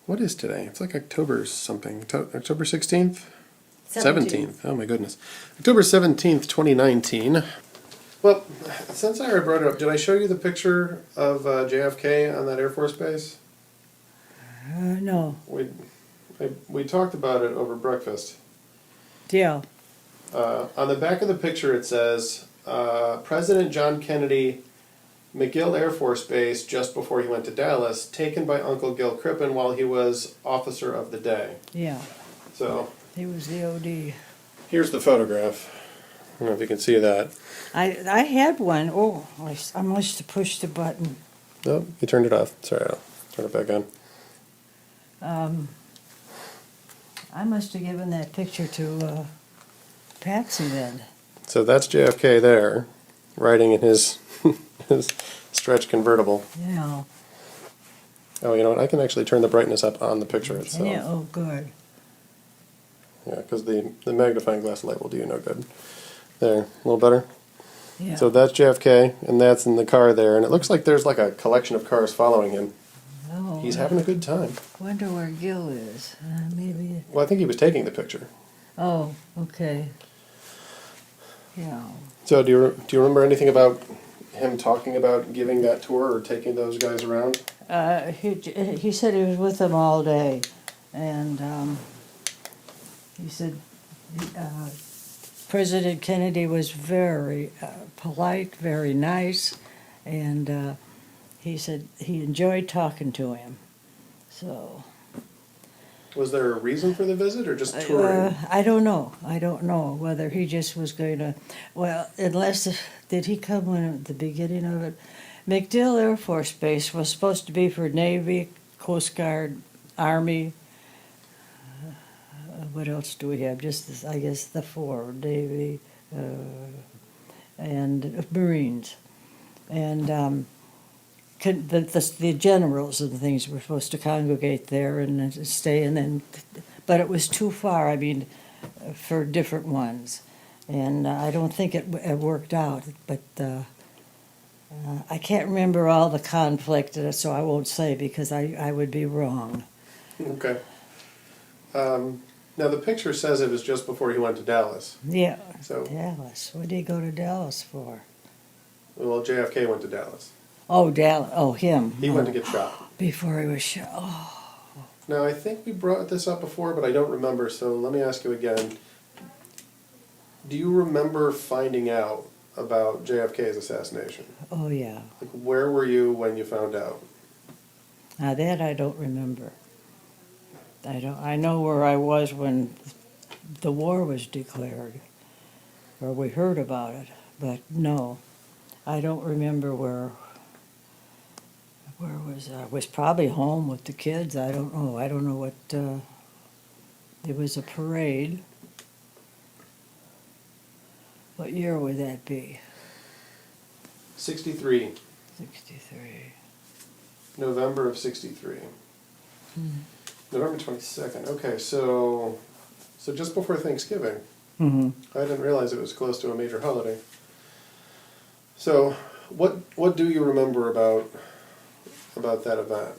What is today? It's like October something. October 16th? 17th. Oh my goodness. October 17th, 2019. Well, since I already brought it up, did I show you the picture of JFK on that Air Force base? No. We talked about it over breakfast. Yeah. On the back of the picture it says, President John Kennedy, McGill Air Force Base, just before he went to Dallas, taken by Uncle Gil Crippen while he was officer of the day. Yeah. So He was the OD. here's the photograph. I don't know if you can see that. I had one. Oh, I must have pushed the button. Nope, you turned it off. Sorry, I'll turn it back on. I must have given that picture to Patsy then. So that's JFK there, riding in his his stretch convertible. Yeah. Oh, you know what? I can actually turn the brightness up on the picture itself. Yeah. Oh, good. Yeah, because the magnifying glass light will do you no good. There, a little better. Yeah. So that's JFK, and that's in the car there, and it looks like there's like a collection of cars following him. Oh, He's having a good time. Wonder where Gil is. Maybe. Well, I think he was taking the picture. Oh, okay. Yeah. So do you remember anything about him talking about giving that tour or taking those guys around? He said he was with them all day, and he said President Kennedy was very polite, very nice, and he said he enjoyed talking to him. So. Was there a reason for the visit or just touring? I don't know. I don't know whether he just was going to. Well, did he come when at the beginning of it? MacDill Air Force Base was supposed to be for Navy, Coast Guard, Army. What else do we have? Just this, I guess the four: Navy and Marines, and the generals and things were supposed to congregate there and stay, and then, but it was too far. I mean, for different ones, and I don't think it worked out. But I can't remember all the conflict, so I won't say because I would be wrong. Okay. Now the picture says it was just before he went to Dallas. Yeah. So Dallas. What did he go to Dallas for? Well, JFK went to Dallas. Oh, Dallas. Oh, him. He went to get shot. Before he was shot. Oh. Now, I think we brought this up before, but I don't remember, so let me ask you again. Do you remember finding out about JFK's assassination? Oh, yeah. Like, where were you when you found out? Now that I don't remember. I know where I was when the war was declared, or we heard about it, but no, I don't remember where. Where was I? Was probably home with the kids. I don't know. I don't know what. It was a parade. What year would that be? 63. 63. November of 63. November 22nd. Okay, so just before Thanksgiving. Mm-hmm. I didn't realize it was close to a major holiday. So, what do you remember about that event?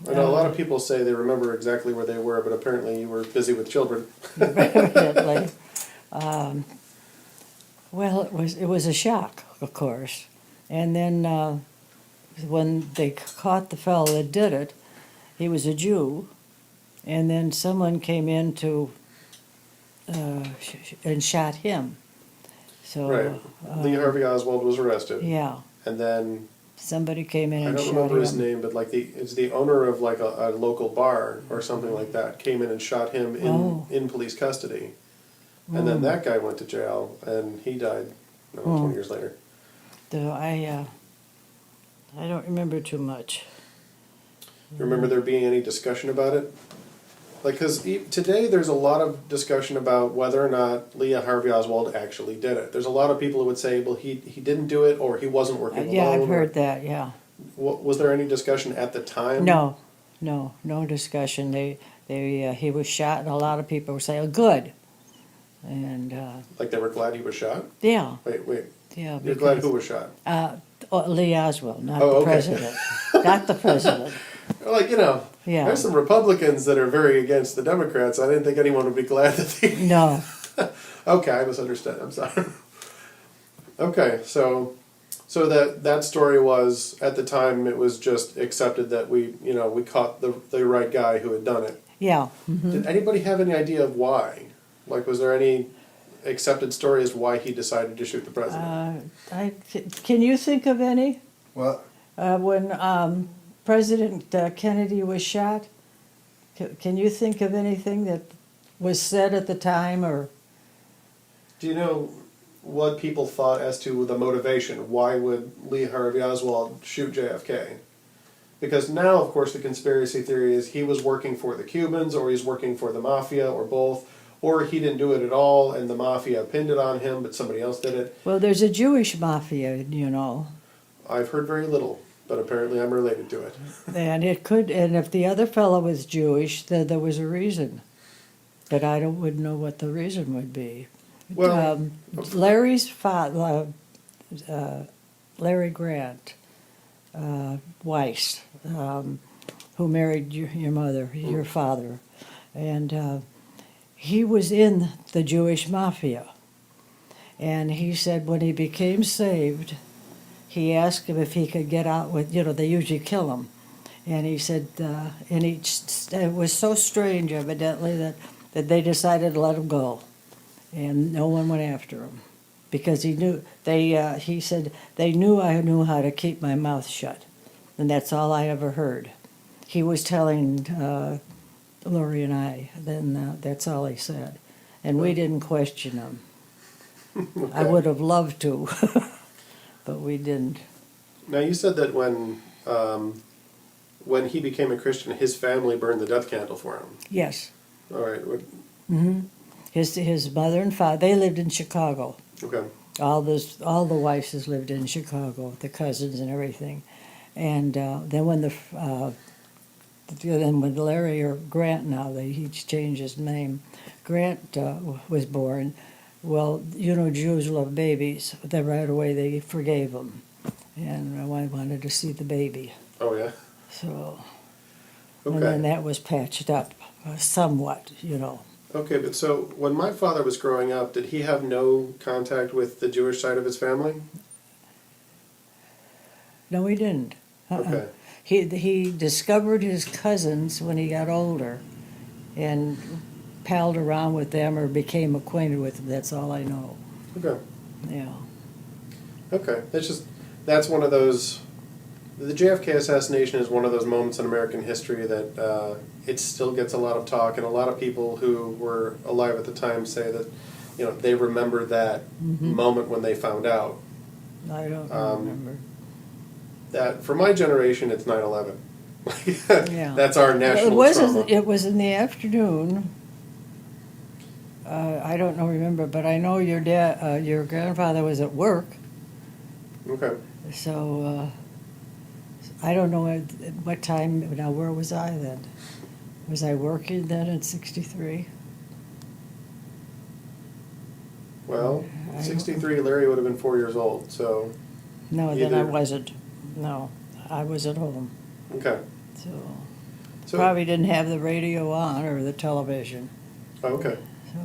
I know a lot of people say they remember exactly where they were, but apparently you were busy with children. Evidently. Well, it was a shock, of course. And then when they caught the fellow that did it, he was a Jew, and then someone came in to and shot him. So Right. Lee Harvey Oswald was arrested. Yeah. And then somebody came in I and don't shot him. remember his name, but like it's the owner of like a local bar or something like that came in and shot him in police custody. And then that guy went to jail and he died 20 years later. So I don't remember too much. You remember there being any discussion about it? Like, because today there's a lot of discussion about whether or not Lee Harvey Oswald actually did it. There's a lot of people who would say, well, he didn't do it or he wasn't working alone. Yeah, I've heard that, yeah. Was there any discussion at the time? No discussion. He was shot, and a lot of people were saying, oh, good. And like they were glad he was shot? Yeah. Wait. Yeah. You're glad who was shot? Lee Oswald, not the president. Not the president. Like, Yeah. there's some Republicans that are very against the Democrats. I didn't think anyone would be glad that they... No. Okay, I misunderstood. I'm sorry. Okay, so that story was, at the time, it was just accepted that we caught the right guy who had done it. Yeah. Did anybody have any idea of why? Like, was there any accepted story as to why he decided to shoot the president? Can you think of any? What? When President Kennedy was shot, can you think of anything that was said at the time, or? Do you know what people thought as to the motivation? Why would Lee Harvey Oswald shoot JFK? Because now, of course, the conspiracy theory is he was working for the Cubans, or he's working for the Mafia, or both, or he didn't do it at all, and the Mafia pinned it on him, but somebody else did it. Well, there's a Jewish Mafia, I've heard very little, but apparently I'm related to it. And if the other fellow was Jewish, then there was a reason. But I wouldn't know what the reason would be. Well, Larry's father, Larry Grant, Weiss, who married your mother, your father, and he was in the Jewish Mafia. And he said when he became saved, he asked him if he could get out with, they usually kill him. And he said, it was so strange, evidently, that they decided to let him go. And no one went after him. Because he said, they knew I knew how to keep my mouth shut. And that's all I ever heard. He was telling Lori and I, then that's all he said. And we didn't question him. Okay. I would have loved to, but we didn't. Now, you said that when he became a Christian, his family burned the death candle for him. Yes. All right. Mm-hmm. His mother and father, they lived in Chicago. Okay. All the Weisses lived in Chicago, the cousins and everything. And then when when Larry, or Grant now, he changed his name, Grant was born. Well, Jews love babies. Then right away they forgave him, and I wanted to see the baby. Oh yeah. So, Okay. and then that was patched up somewhat, Okay, but so when my father was growing up, did he have no contact with the Jewish side of his family? No, he didn't. Okay. He discovered his cousins when he got older, and palled around with them or became acquainted with them. That's all I know. Okay. Yeah. Okay. That's one of those. The JFK assassination is one of those moments in American history that it still gets a lot of talk, and a lot of people who were alive at the time say that, they remember that moment when they found out. I don't remember. That for my generation, it's 9/11. Yeah. That's our national trauma. It was in the afternoon. I don't remember, but I know your grandfather was at work. Okay. So I don't know at what time. Now, where was I then? Was I working then in '63? Well, 63, Larry would have been 4 years old, so... No, then I wasn't. No, I was at home. Okay. So probably didn't have the radio on or the television. Oh, okay. So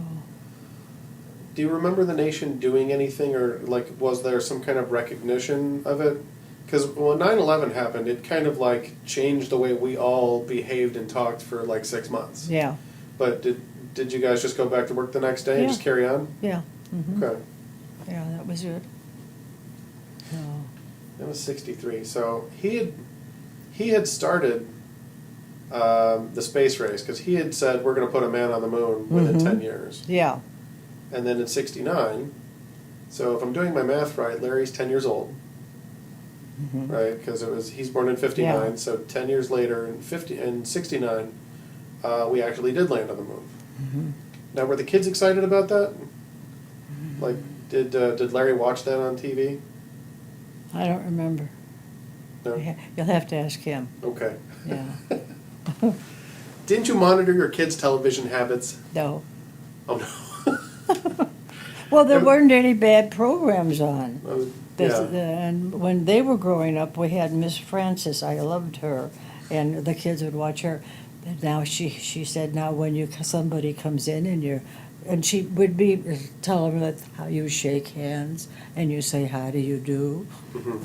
Do you remember the nation doing anything, or, was there some kind of recognition of it? Because when 9/11 happened, it kind of, changed the way we all behaved and talked for, 6 months. yeah, But did you guys just go back to work the next day and just carry on? yeah. Mm-hmm. Okay. Yeah, that was good. So, That was 63. So he had started the space race, because he had said we're going to put a man on the moon within 10 years. yeah, And then in 69, so if I'm doing my math right, Larry's 10 years old, right? Because he's born in 59, Yeah. so 10 years later in 69, we actually did land on the moon. Now, were the kids excited about that? Did Larry watch that on TV? I don't remember. No? You'll have to ask him. Okay. Yeah. Didn't you monitor your kids' television habits? No. Oh, no. Well, there weren't any bad programs on. Yeah. And when they were growing up, we had Miss Frances. I loved her. and the kids would watch her. And now she said, now when somebody comes in and she would be tell them that how you shake hands and you say how do you do,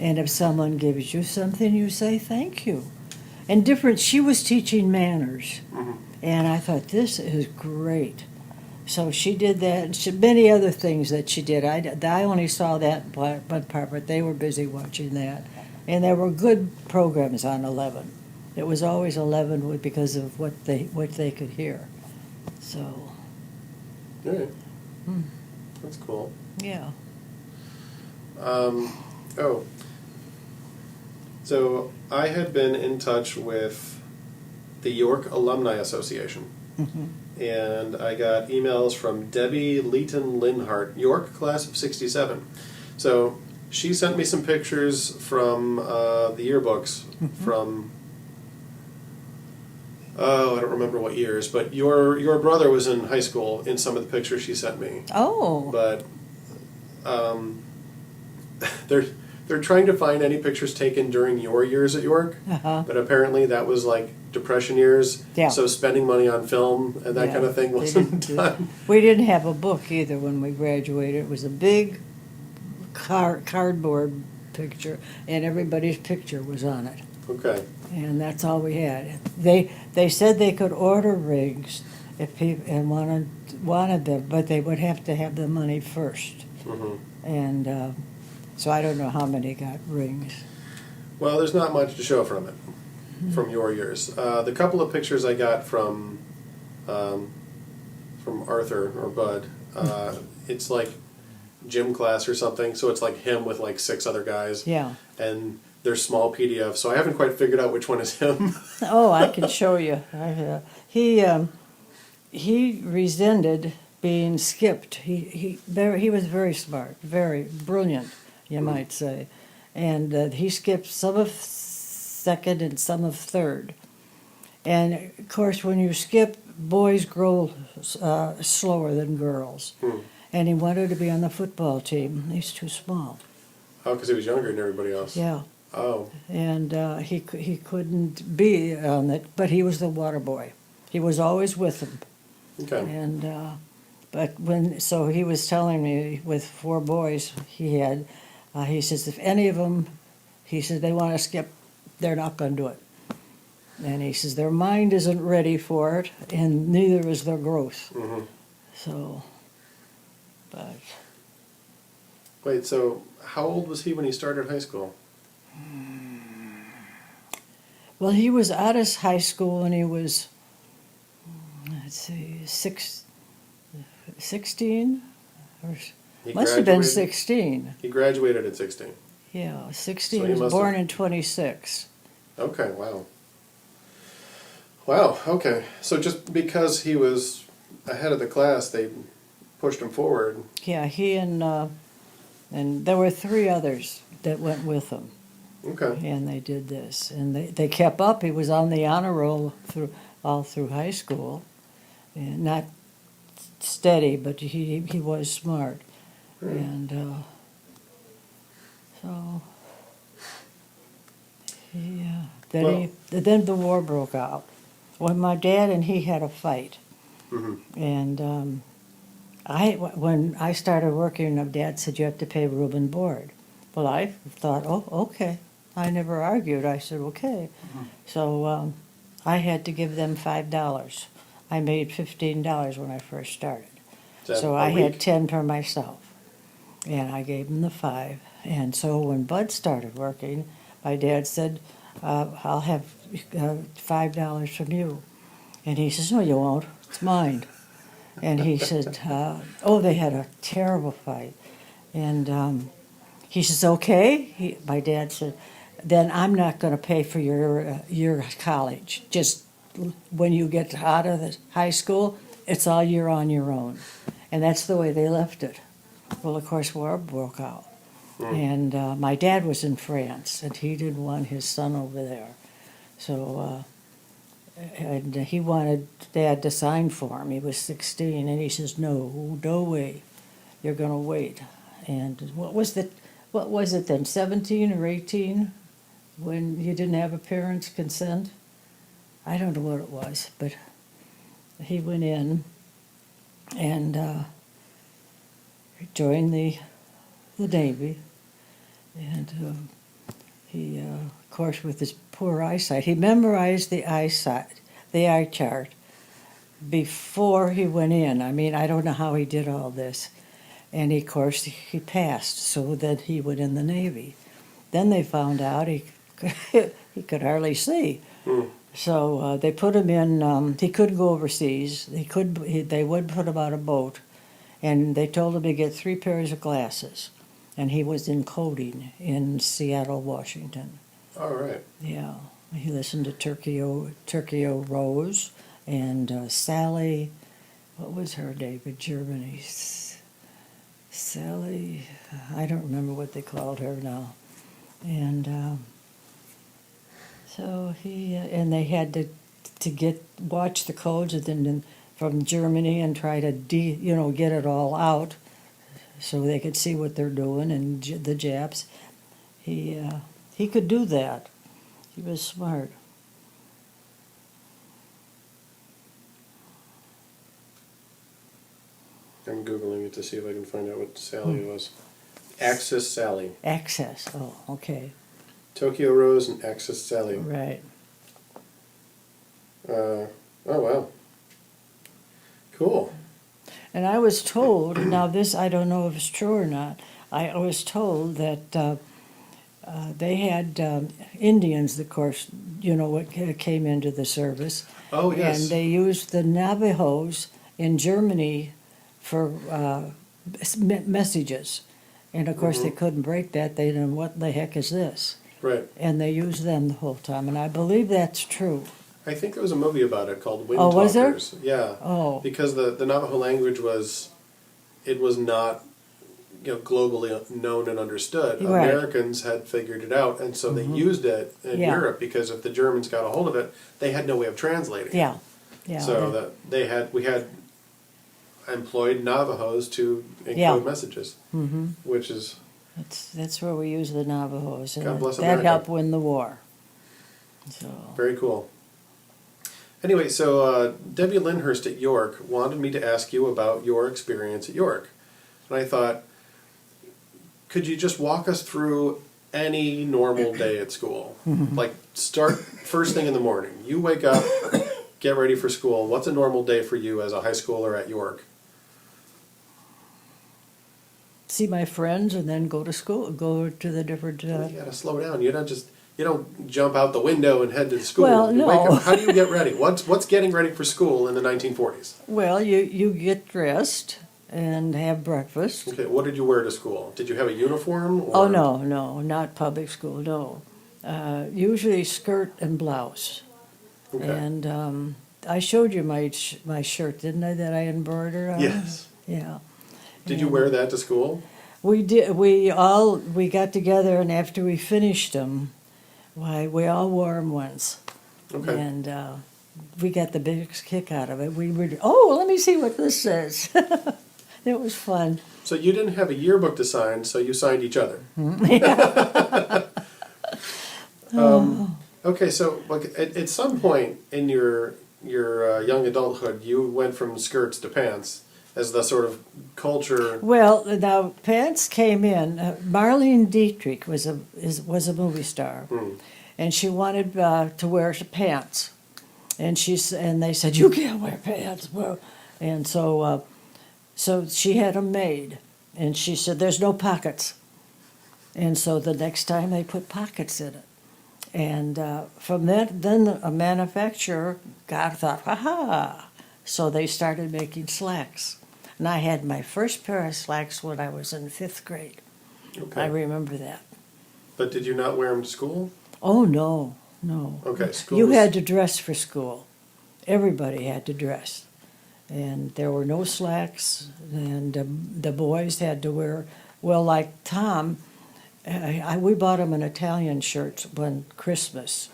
and if someone gives you something you say thank you, and different. She was teaching manners, and I thought this is great. So she did that, and many other things that she did. I only saw that one part, but they were busy watching that, and there were good programs on 11. It was always 11 because of what they could hear. So. All right. That's cool. Yeah. So I had been in touch with the York Alumni Association, and I got emails from Debbie Leeton Linhart, York class of '67. So she sent me some pictures from the yearbooks from. Oh, I don't remember what years, but your brother was in high school in some of the pictures she sent me. Oh. But they're trying to find any pictures taken during your years at York. But apparently that was like Depression years. Yeah. So spending money on film and that kind of thing wasn't done. We didn't have a book either when we graduated. It was a big cardboard picture, and everybody's picture was on it. Okay. And that's all we had. They said they could order rings if people and wanted them, but they would have to have the money first. And so I don't know how many got rings. Well, there's not much to show from it, from your years. The couple of pictures I got from Arthur or Bud, it's like gym class or something. So it's like him with like 6 other guys. Yeah. And they're small PDFs, so I haven't quite figured out which one is him. Oh, I can show you. He resented being skipped. He was very smart, very brilliant, you might say, and he skipped some of second and some of third. And of course, when you skip, boys grow slower than girls. And he wanted to be on the football team. He's too small. Oh, because he was younger than everybody else. Yeah. Oh. And he couldn't be on it, but he was the water boy. He was always with them. Okay. And so he was telling me with 4 boys he had, he says if any of them, he says they want to skip, they're not going to do it. And he says their mind isn't ready for it, and neither is their growth. So, but. Wait, so how old was he when he started high school? Well, he was out of high school when he was, let's see, 16? Must have been 16. He graduated at 16. Yeah, 16. So He was born in 26. Okay, wow. Wow, okay. So just because he was ahead of the class, they pushed him forward. Yeah, he and there were 3 others that went with him. Okay. And they did this, and they kept up. He was on the honor roll all through high school, and not steady, but he was smart, and so then the war broke out when my dad and he had a fight, and when I started working, Dad said you have to pay room and board. Well, I thought, oh, okay. I never argued. I said, okay. So I had to give them $5. I made $15 when I first started. So I had 10 for myself. And I gave him the 5. And so when Bud started working, my dad said, I'll have $5 from you. And he says, no, you won't. It's mine. And he said, they had a terrible fight. And he says, okay. My dad said, then I'm not going to pay for your college. Just when you get out of the high school, it's all you're on your own. And that's the way they left it. Well, of course, war broke out. And my dad was in France, and he didn't want his son over there. So and he wanted Dad to sign for him. He was 16, and he says, no way. You're going to wait. And what was it then, 17 or 18, when you didn't have a parent's consent? I don't know what it was, but he went in and joined the Navy, and he, of course, with his poor eyesight, he memorized the eye chart before he went in. I mean, I don't know how he did all this, and of course he passed, so that he went in the Navy. Then they found out he he could hardly see. So they put him in. He couldn't go overseas. They would put him on a boat, and they told him to get 3 pairs of glasses. And he was in coding in Seattle, Washington. All right. Yeah, he listened to Turkio Rose and Sally. What was her name in Germany? Sally. I don't remember what they called her now. And so he and they had to watch the codes and then from Germany and try to get it all out so they could see what they're doing and the Japs. He could do that. He was smart. I'm Googling it to see if I can find out what Sally was. Axis Sally. Access. Oh, okay. Tokyo Rose and Axis Sally. Right. Oh, wow. Cool. And I was told, now this I don't know if it's true or not, I was told that they had Indians, of course, what came into the service. Oh, yes. And they used the Navajos in Germany for messages. And of course they couldn't break that. They didn't, what the heck is this? Right. And they used them the whole time. And I believe that's true. I think there was a movie about it called Wind Oh, was there? Talkers. Yeah. Oh. Because the Navajo language was not globally known and understood. Right. Americans had figured it out, and so they used it in Europe because if the Germans got a hold of it, they had no way of translating it. Yeah. Yeah. So we had employed Navajos to encode messages, which is That's where we use the Navajos. And God bless that America. helped win the war. So. very cool. Anyway, so Debbie Lyndhurst at York wanted me to ask you about your experience at York. And I thought, could you just walk us through any normal day at school? Like, start first thing in the morning. You wake up, get ready for school. What's a normal day for you as a high schooler at York? See my friends and then go to school, go to the different... You gotta slow down. You don't jump out the window and head to the school. Well, You no. wake up. How do you get ready? What's getting ready for school in the 1940s? Well, you get dressed and have breakfast. Okay, what did you wear to school? Did you have a uniform? Or? Oh, no, not public school, no. Usually skirt and blouse. Okay. And I showed you my shirt, didn't I, that I embroidered on? Yes. Yeah. Did you wear that to school? We did. We got together, and after we finished them, we all wore them once. Okay. And we got the biggest kick out of it. We were, let me see what this says. It was fun. So you didn't have a yearbook to sign, so you signed each other. Okay, so at some point in your young adulthood, you went from skirts to pants as the sort of culture. Well, now pants came in. Marlene Dietrich was a movie star, and she wanted to wear pants, and they said you can't wear pants. Well, and so she had them made, and she said there's no pockets, and so the next time they put pockets in it, and from that then a manufacturer thought, aha, so they started making slacks. And I had my first pair of slacks when I was in 5th grade. Okay. I remember that. But did you not wear them to school? Oh, no. Okay, school. You had to dress for school. Everybody had to dress. And there were no slacks, and the boys had to wear, well, like Tom, we bought him an Italian shirt one Christmas.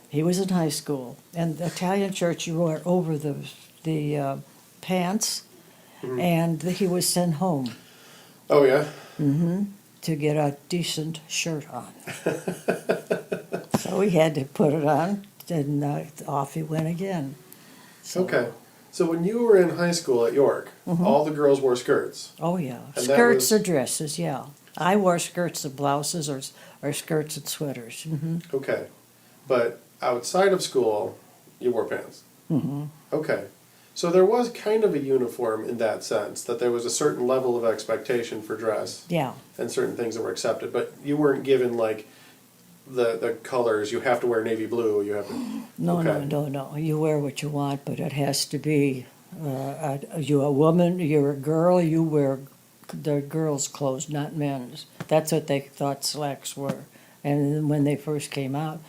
He was in high school. And the Italian shirt you wore over the pants, and he was sent home. Oh, yeah? To get a decent shirt on. So he had to put it on and off he went again. So, Okay. So when you were in high school at York, all the girls wore skirts. Oh, yeah. And that Skirts was- or dresses, yeah. I wore skirts and blouses or skirts and sweaters. Okay. But outside of school, you wore pants. Okay. So there was kind of a uniform in that sense, that there was a certain level of expectation for dress Yeah. and certain things that were accepted, but you weren't given like the colors, you have to wear navy blue, you have to... No, Okay. no. You wear what you want, but it has to be, you're a woman, you're a girl, you wear the girls' clothes, not men's. That's what they thought slacks were. And then when they first came out,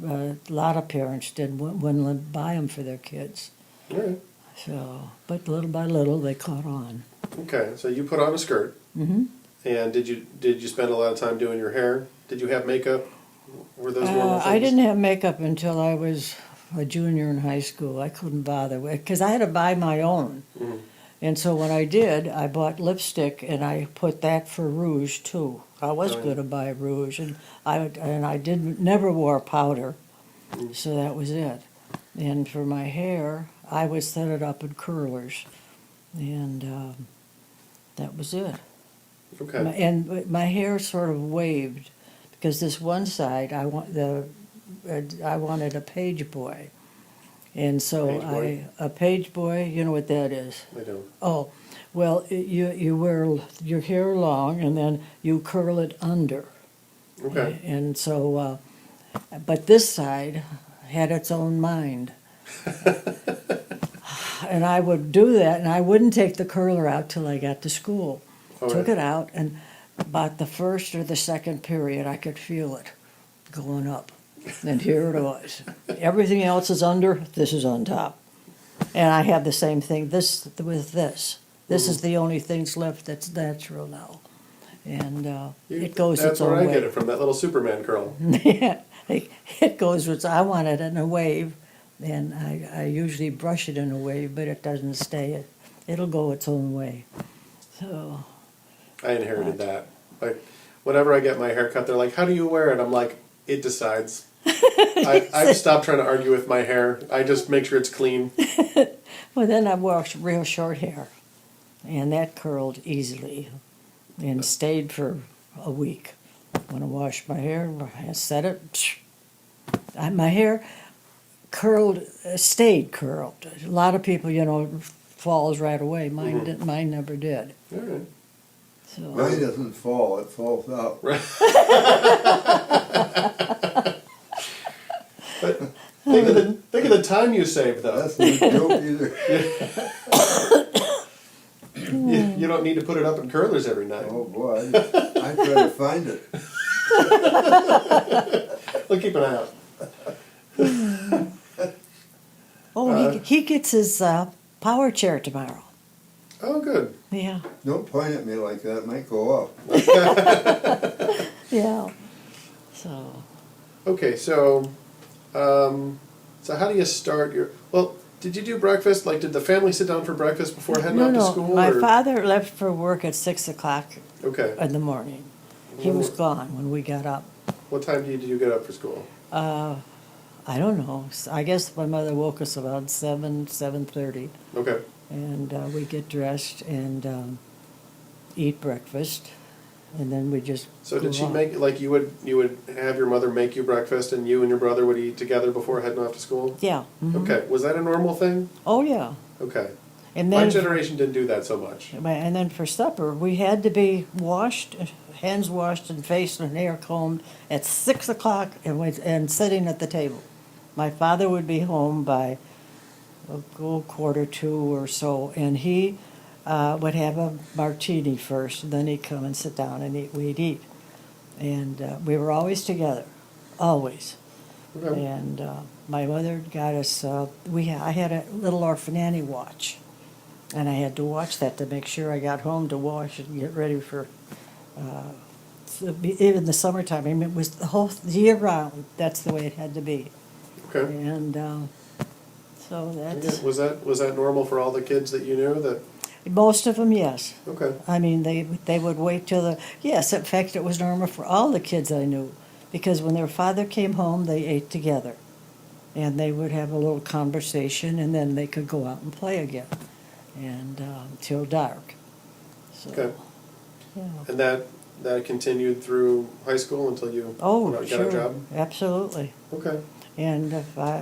a lot of parents wouldn't buy them for their kids. All right. So, but little by little, they caught on. Okay, so you put on a skirt. Mm-hmm. And did you spend a lot of time doing your hair? Did you have makeup? Were those normal things? I didn't have makeup until I was a junior in high school. I couldn't bother with because I had to buy my own. Mhm. And so when I did, I bought lipstick and I put that for rouge too. I was Oh, yeah. going to buy rouge, and I didn't never wore powder, so that was it. And for my hair, I would set it up in curlers, and that was it. Okay. And my hair sort of waved because this one side I wanted a page boy, and so Page boy? a page boy. You know what that is? I don't. Oh, well, you wear your hair long and then you curl it under, Okay. and so but this side had its own mind. And I would do that, and I wouldn't take the curler out till I got to school. All Took right. it out, and about the first or the second period, I could feel it going up. And here it was. Everything else is under, this is on top. And I have the same thing with this. This is the only things left that's natural now. And it goes That's its own where I way. get it from, that little Superman curl. Yeah, it goes with, I want it in a wave, and I usually brush it in a wave, but it doesn't stay. It'll go its own way. So, I inherited that. Like, whenever I get my hair cut, they're like, how do you wear it? I'm like, it decides. I've stopped trying to argue with my hair. I just make sure it's clean. well, then I wore real short hair, and that curled easily and stayed for a week. When I washed my hair, I set it. My hair curled, stayed curled. A lot of people, falls right away. Mine never did. All right. So. Mine doesn't fall, it falls out. But think of the time you saved, though. That's no joke either. You don't need to put it up in curlers every night. Oh boy, I try to find it. We'll keep an eye out. He gets his power chair tomorrow. Oh, good. Yeah, Don't point at me like that, it might go up. yeah. So, Okay, so how do you start your? Well, did you do breakfast? Like, did the family sit down for breakfast before heading out to school? My or? father left for work at 6:00 Okay. in the morning. He was gone when we got up. What time did you get up for school? I don't know. I guess my mother woke us about 7:30, Okay. and we get dressed and eat breakfast, and then we just. So did go she off. make like you would have your mother make you breakfast and you and your brother would eat together before heading off to school? Yeah. Mhm. Okay. Was that a normal thing? Oh yeah. Okay. And My then. generation didn't do that so much. And then for supper, we had to be washed, hands washed and face and hair combed at 6:00 and sitting at the table. My father would be home by a good 1:45 or so, and he would have a martini first, and then he'd come and sit down and we'd eat. And we were always together, always. Okay. And my mother got us, I had a little Orphananny watch. And I had to watch that to make sure I got home to wash and get ready for, even the summertime. I mean, it was the whole year round. That's the way it had to be. Okay. And so that's, Was that normal for all the kids that you knew? That most of them, yes. okay. I mean, they would wait till yes, in fact, it was normal for all the kids I knew. Because when their father came home, they ate together. and they would have a little conversation, and then they could go out and play again, and till dark. So, Okay. yeah. And that continued through high school until you Oh, got sure, a job? absolutely. Okay. And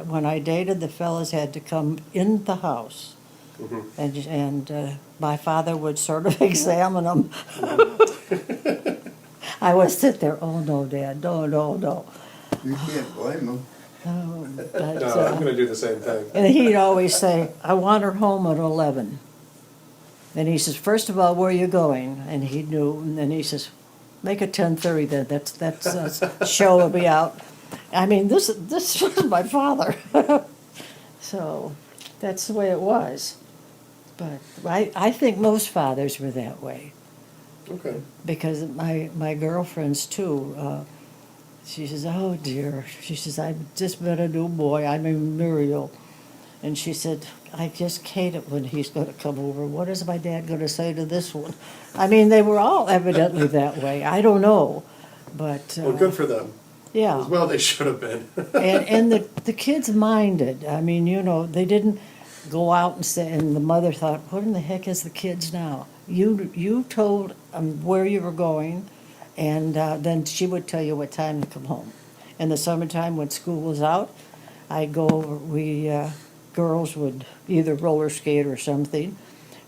when I dated, the fellas had to come in the house, Mhm. and my father would sort of examine them. I would sit there, oh no, Dad, no, no, no. You can't blame them. Oh, but, No, I'm going to do the same thing. and he'd always say, I want her home at 11. And he says, first of all, where are you going? And he knew, and then he says, make it 10:30 then, that's show will be out. I mean, this was my father. So that's the way it was. But I think most fathers were that way. Okay. Because my girlfriends too, she says, oh dear, she says, I've just met a new boy, I mean Muriel. And she said, I just hate it when he's going to come over. What is my dad going to say to this one? I mean, they were all evidently that way. I don't know. But Well, good for them. yeah. As well, they should have been. And the kids minded. I mean, they didn't go out and say, and the mother thought, what in the heck is the kids now? You told where you were going, and then she would tell you what time to come home. In the summertime, when school was out, I'd go over, girls would either roller skate or something,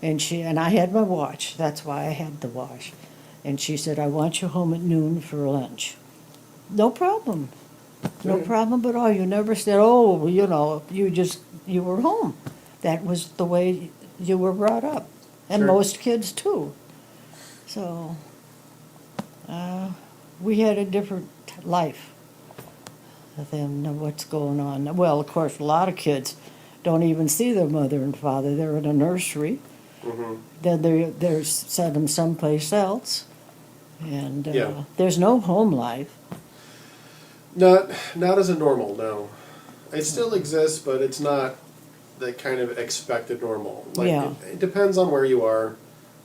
and I had my watch. That's why I had the watch. And she said, I want you home at noon for lunch. No problem. No Yeah. problem at all. You never said, oh, you were home. That was the way you were brought up. And Sure. most kids too. So, we had a different life than what's going on. Well, of course, a lot of kids don't even see their mother and father. They're in a nursery. Mm-hmm. Then they're sent them someplace else. And Yeah. there's no home life. Not as a normal, no. It still exists, but it's not the kind of expected normal. Like, Yeah. it depends on where you are,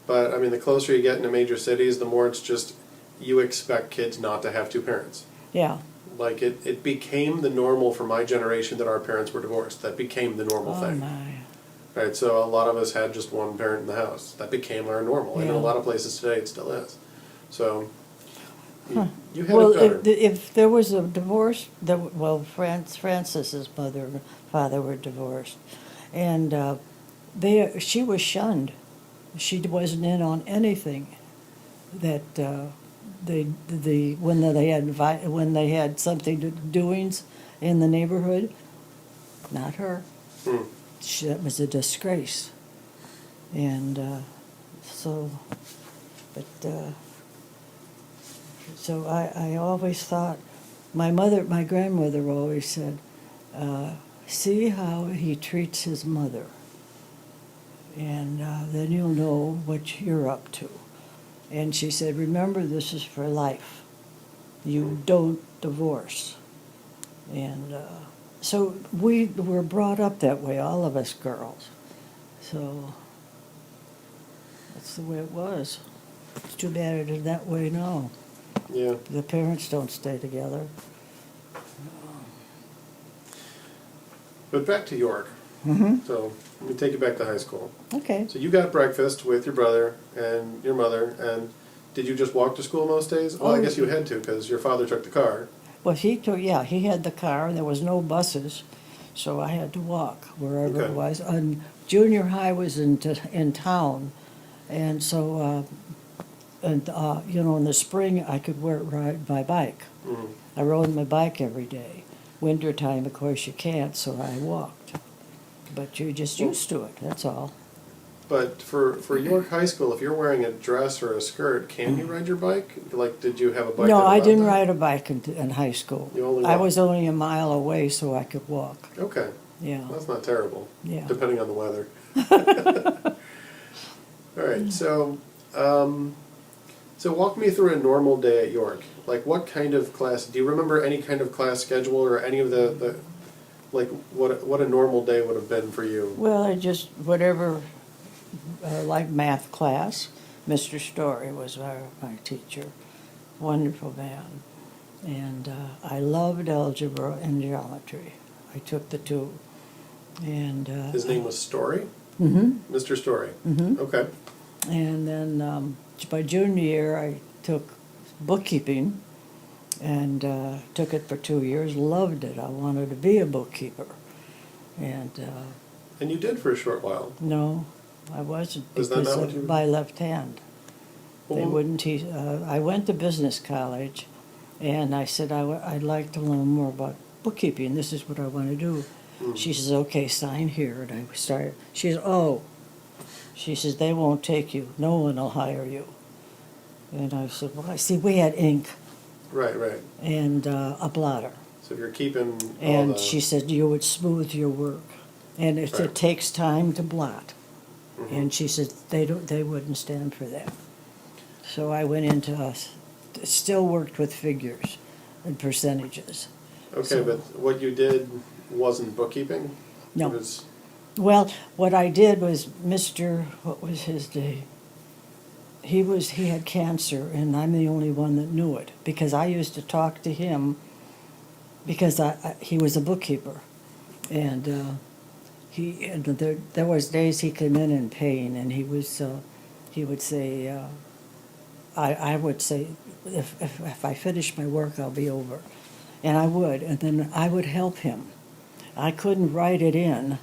but I mean, the closer you get into major cities, the more it's just you expect kids not to have two parents. Yeah. Like, it became the normal for my generation that our parents were divorced. That became the normal Oh thing. my. Right, so a lot of us had just one parent in the house. That became our normal, and in a Yeah. lot of places today it still is. So, you had Well, it better. if there was a divorce, Francis's mother and father were divorced, and she was shunned. She wasn't in on anything that when they had something doings in the neighborhood. Not her. Hmm. That was a disgrace, and so, but. So I always thought, my grandmother always said, see how he treats his mother, and then you'll know what you're up to. And she said, remember, this is for life. You don't divorce. And so we were brought up that way, all of us girls. So that's the way it was. It's too bad it is that way now. Yeah. The parents don't stay together. But back to York. Mm-hmm. So, let me take you back to high school. Okay. So you got breakfast with your brother and your mother, and did you just walk to school most days? Well, I Oh, guess you had to, because your father took the car. Well, he had the car, and there was no buses, so I had to walk wherever Okay. it was. And junior high was in town, and so, in the spring, I could ride my bike. Mm-hmm. I rode my bike every day. Wintertime, of course, you can't, so I walked. But you're just used to it, that's all. But for York High School, if you're wearing a dress or a skirt, can you ride your bike? Like, did you have a bike? No, that I allowed didn't that? ride a bike in high school. You only I walked. was only a mile away, so I could walk. Okay, Yeah, that's not terrible. Yeah. Depending on the weather. All right, so walk me through a normal day at York. Like, what kind of class? Do you remember any kind of class schedule or any of the like what a normal day would have been for you? well, I just, whatever, like math class. Mr. Story was my teacher, wonderful man. And I loved algebra and geometry. I took the two. And His name was Story? Mm-hmm. Mr. Story? Mm-hmm. Okay. And then by junior year, I took bookkeeping and took it for 2 years. Loved it. I wanted to be a bookkeeper. And And you did for a short while. no, I wasn't Was that because not what of you- my left hand. They Well, wouldn't teach. I went to business college, and I said I'd like to learn more about bookkeeping. This is what I want to do. She says, "Okay, sign here." And I started. She says, "Oh," she says, "they won't take you. No one will hire you." And I said, "Well, I see. We had ink right. and a blotter." So if you're keeping all And the... she said, "You would smooth your work, and if Right. it takes time to blot." Mhm. And she said they wouldn't stand for that. So I went into still worked with figures and percentages. Okay, so- but what you did wasn't bookkeeping? No. It was... Well, what I did was what was his name? He had cancer, and I'm the only one that knew it because I used to talk to him because he was a bookkeeper, and there was days he came in pain, and he would say, I would say, if I finish my work, I'll be over, and I would, and then I would help him. I couldn't write it in,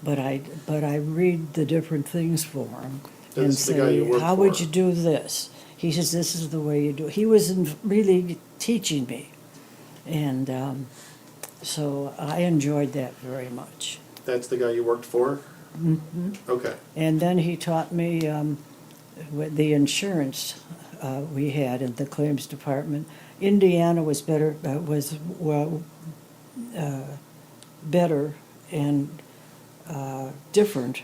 but I read the different things for him and This is the guy you say, worked how would for. you do this? He says, this is the way you do it. He was really teaching me, and so I enjoyed that very much. That's the guy you worked for? Mm-hmm. Okay. And then he taught me with the insurance we had in the claims department. Indiana was better, better and different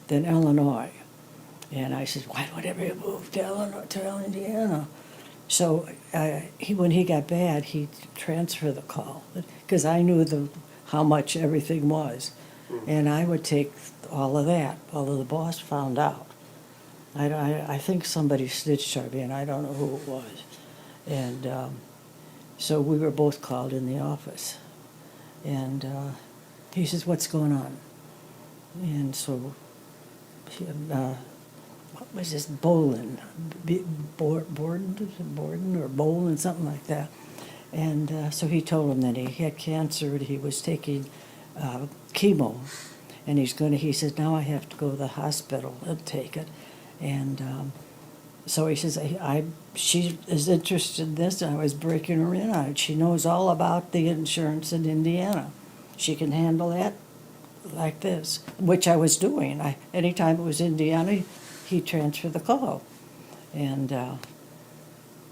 than Illinois. And I said, why would I move to Indiana? So when he got bad, he transferred the call because I knew how much everything was. And I would take all of that, although the boss found out. I think somebody snitched on me, and I don't know who it was. And so we were both called in the office. And he says, what's going on? And so, what was this, Borden or Bolin, something like that. And so he told him that he had cancer, and he was taking chemo. And he says, now I have to go to the hospital and take it. And so he says, she is interested in this, and I was breaking her in on it. She knows all about the insurance in Indiana. She can handle that like this, which I was doing. Anytime it was Indiana, he transferred the call. And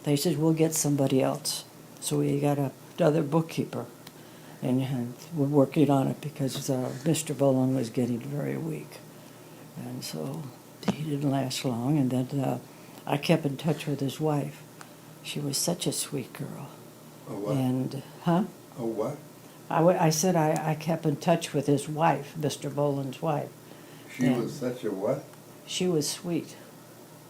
they said, we'll get somebody else. So we got another bookkeeper. And we're working on it because Mr. Boland was getting very weak. And so he didn't last long. And then I kept in touch with his wife. She was such a sweet girl. A what? And, A what? I said I kept in touch with his wife, Mr. Boland's wife. She Yeah. was such a what? She was sweet.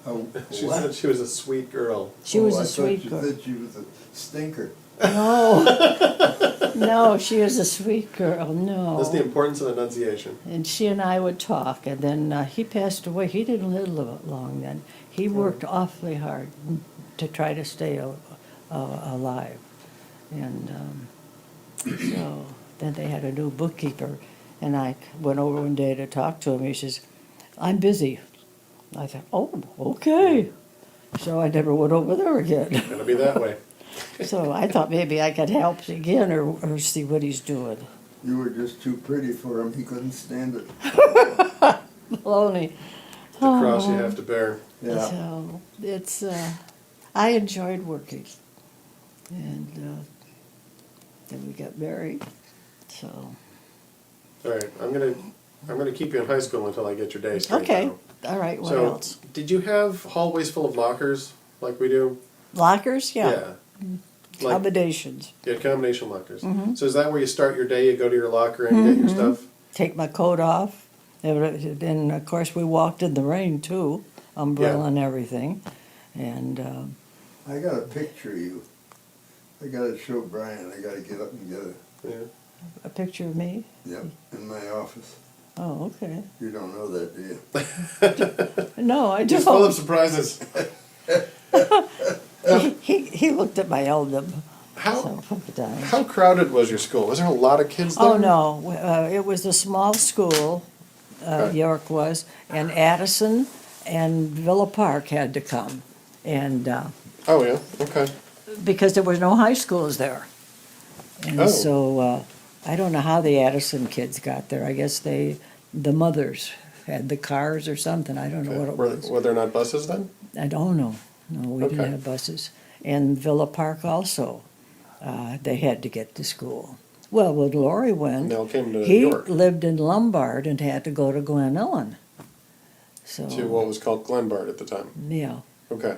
A She what? said she was a sweet girl. She was I a sweet thought girl. you said she was a stinker. No, no, she was a sweet girl. No. That's the importance of enunciation. And she and I would talk, and then he passed away. He didn't live long then. He worked awfully hard to try to stay alive. And so then they had a new bookkeeper, and I went over one day to talk to him. He says, I'm busy. I thought, oh, okay. So I never went over there again. Gonna be that way. So I thought maybe I could help again or see what he's doing. You were just too pretty for him. He couldn't stand it. Baloney. The cross you have to bear. Yeah. So it's, I enjoyed working. And then we got married, so. All right, I'm gonna keep you in high school until I get your day straight. Okay, now. all right, what So, else? did you have hallways full of lockers like we do? Lockers, yeah. Like, Accommodations. yeah, combination lockers. Mm-hmm. So is that where you start your day? You go to your locker and get your stuff? Take my coat off. And of course, we walked in the rain too, umbrella Yeah. and everything. And I got a picture of you. I got to show Brian. I got to get up and get it. Yeah. A picture of me? Yep, in my office. Oh, okay. You don't know that, do you? No, I He's full of don't. surprises. He looked at my album. How So, from the time. how crowded was your school? Was there a lot of kids there? Oh, no, it was a small school, Okay. York was, and Addison and Villa Park had to come. And, Oh yeah. Okay. because there was no high schools there. And Oh. so, I don't know how the Addison kids got there. I guess the mothers had the cars or something. I don't know what it was. Were there not buses then? I don't know. No, we didn't Okay. have buses. And Villa Park also, they had to get to school. Well, when Laurie went, They all came to he York. lived in Lombard and had to go to Glen Ellen. So, To what was called Glenbard at the time. yeah. Okay.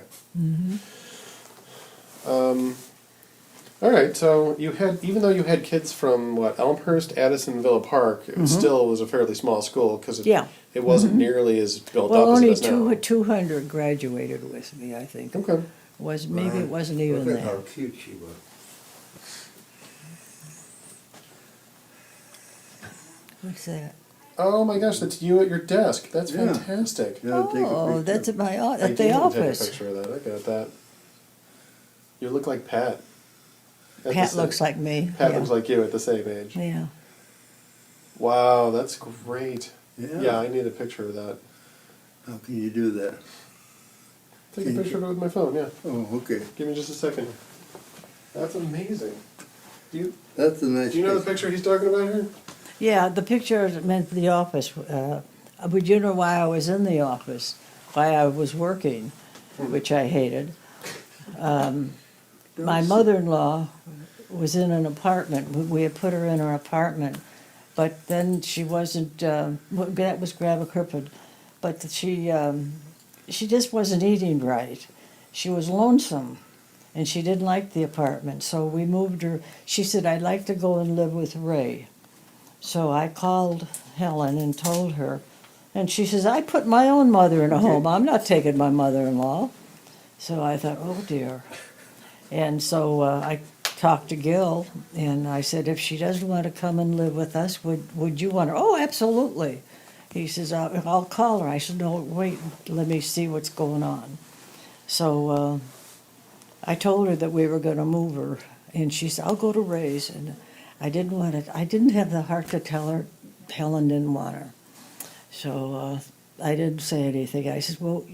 All right. So you had, even though you had kids from what, Elmhurst, Addison, Villa Park, it still was a fairly small school because it, Yeah. it wasn't nearly as built Well, up as only it is now. 200 graduated with me, I think. Okay. Maybe it wasn't even Look at that. how cute she was. What's that? Oh my gosh, that's you at your desk. That's Yeah. fantastic. You gotta take a Oh, picture. that's at my I at do the need to office. Take a picture of that. I got that. You look like Pat. At the Pat same- looks like me. Pat yeah. looks like you at the same age. Yeah. Wow, that's great. Yeah. Yeah, I need a picture of that. How can you do that? Take a picture of it with my phone, yeah. Oh, okay. Give me just a second. That's amazing. That's a nice Do you know the picture he's talking about here? Yeah, the picture meant the office. But you know why I was in the office? Why I was working, which I hated. My mother-in-law was in an apartment. We had put her in her apartment, but then she wasn't. That was grab a crippled, but she just wasn't eating right. She was lonesome, and she didn't like the apartment. So we moved her. She said, "I'd like to go and live with Ray." So I called Helen and told her, and she says, "I put my own mother in a home. I'm not taking my mother-in-law." So I thought, oh dear. And so I talked to Gil, and I said, if she doesn't want to come and live with us, would you want her? Oh, absolutely. He says, I'll call her. I said, no, wait, let me see what's going on. So I told her that we were going to move her, and she said, I'll go to Ray's. And I didn't have the heart to tell her Helen didn't want her. So I didn't say anything. I said, well,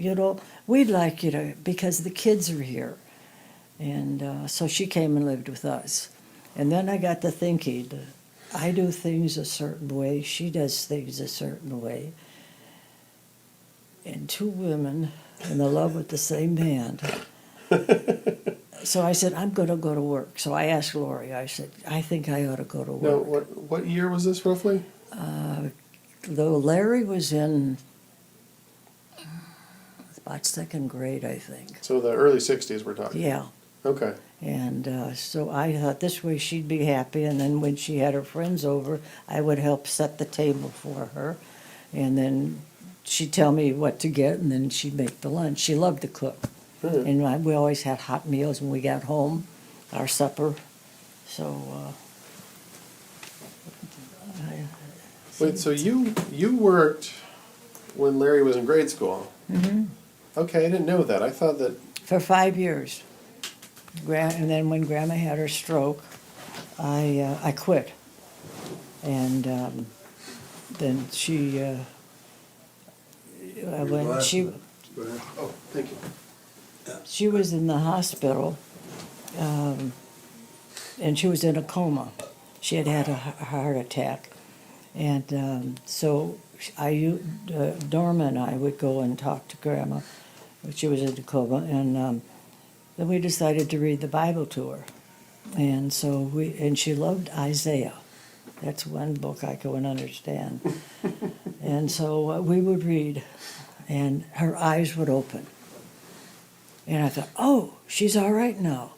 we'd like you to, because the kids are here. And so she came and lived with us. And then I got to thinking, I do things a certain way, she does things a certain way. And two women in love with the same man. So I said, I'm going to go to work. So I asked Lori, I said, I think I ought to go to No, work. what year was this roughly? Though Larry was in about second grade, I think. So the early 60s we're talking. Yeah. Okay. And so I thought this way she'd be happy, and then when she had her friends over, I would help set the table for her, and then she'd tell me what to get, and then she'd make the lunch. She loved to cook, and we always had hot meals when we got home, our supper. So Wait, so you worked when Larry was in grade school? Mm-hmm. Okay, I didn't know that. I thought that. for 5 years, and then when Grandma had her stroke, I quit, and then she when Oh, thank you. she was in the hospital, and she was in a coma. She had had a heart attack, and so Norma and I would go and talk to Grandma. She was in a coma, and then we decided to read the Bible to her, and so she loved Isaiah. That's one book I couldn't understand, and so we would read, and her eyes would open, and I thought, oh, she's all right now,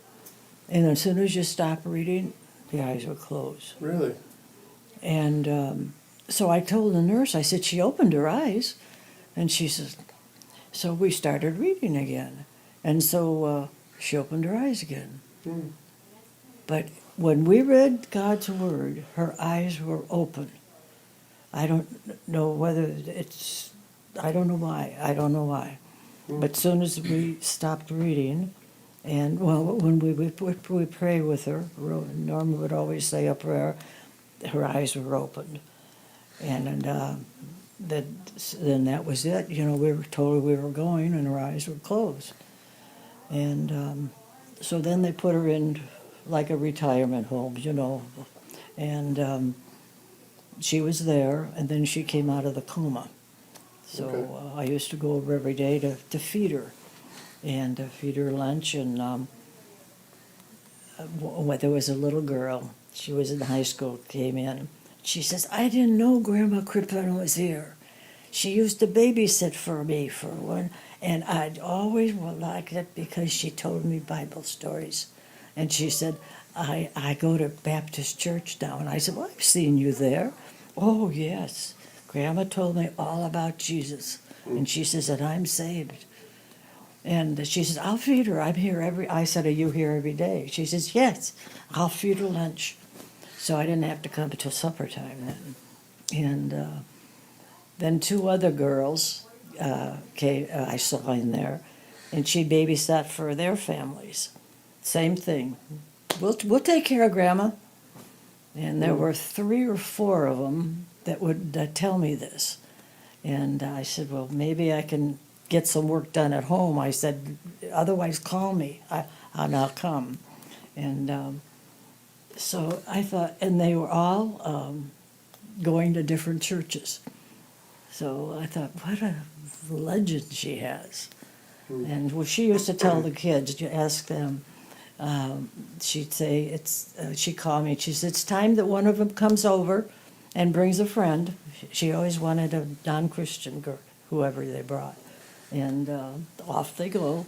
and as soon as you stop reading, the eyes would close. Really? And so I told the nurse, I said, she opened her eyes. And she says, so we started reading again. And so she opened her eyes again. But when we read God's word, her eyes were open. I don't know whether it's, I don't know why. I don't know why. But as soon as we stopped reading, and well, when we pray with her, Norma would always say a prayer, her eyes were opened. And then that was it. You know, we were told we were going, and her eyes were closed. And so then they put her in like a retirement home, you know. And she was there, and then she came out of the coma. So Okay. I used to go over every day to feed her, and to feed her lunch. And there was a little girl, she was in high school, came in. She says, I didn't know Grandma Crippen was here. She used to babysit for me for one, and I'd always liked it because she told me Bible stories. And she said, I go to Baptist church now. And I said, well, I've seen you there. Oh, yes. Grandma told me all about Jesus. And she says that I'm saved. And she says, I'll feed her. I'm here I said, are you here every day? She says, yes, I'll feed her lunch. So I didn't have to come until supper time then. And then two other girls I saw in there, and she babysat for their families. Same thing. We'll take care of Grandma. And there were 3 or 4 of them that would tell me this. And I said, well, maybe I can get some work done at home. I said, otherwise call me, and I'll come. And so I thought, and they were all going to different churches. So I thought, what a legend she has. And well, she used to tell the kids, you ask them, she'd say, she'd call me, she said, it's time that one of them comes over and brings a friend. She always wanted a non-Christian girl, whoever they brought. And off they go.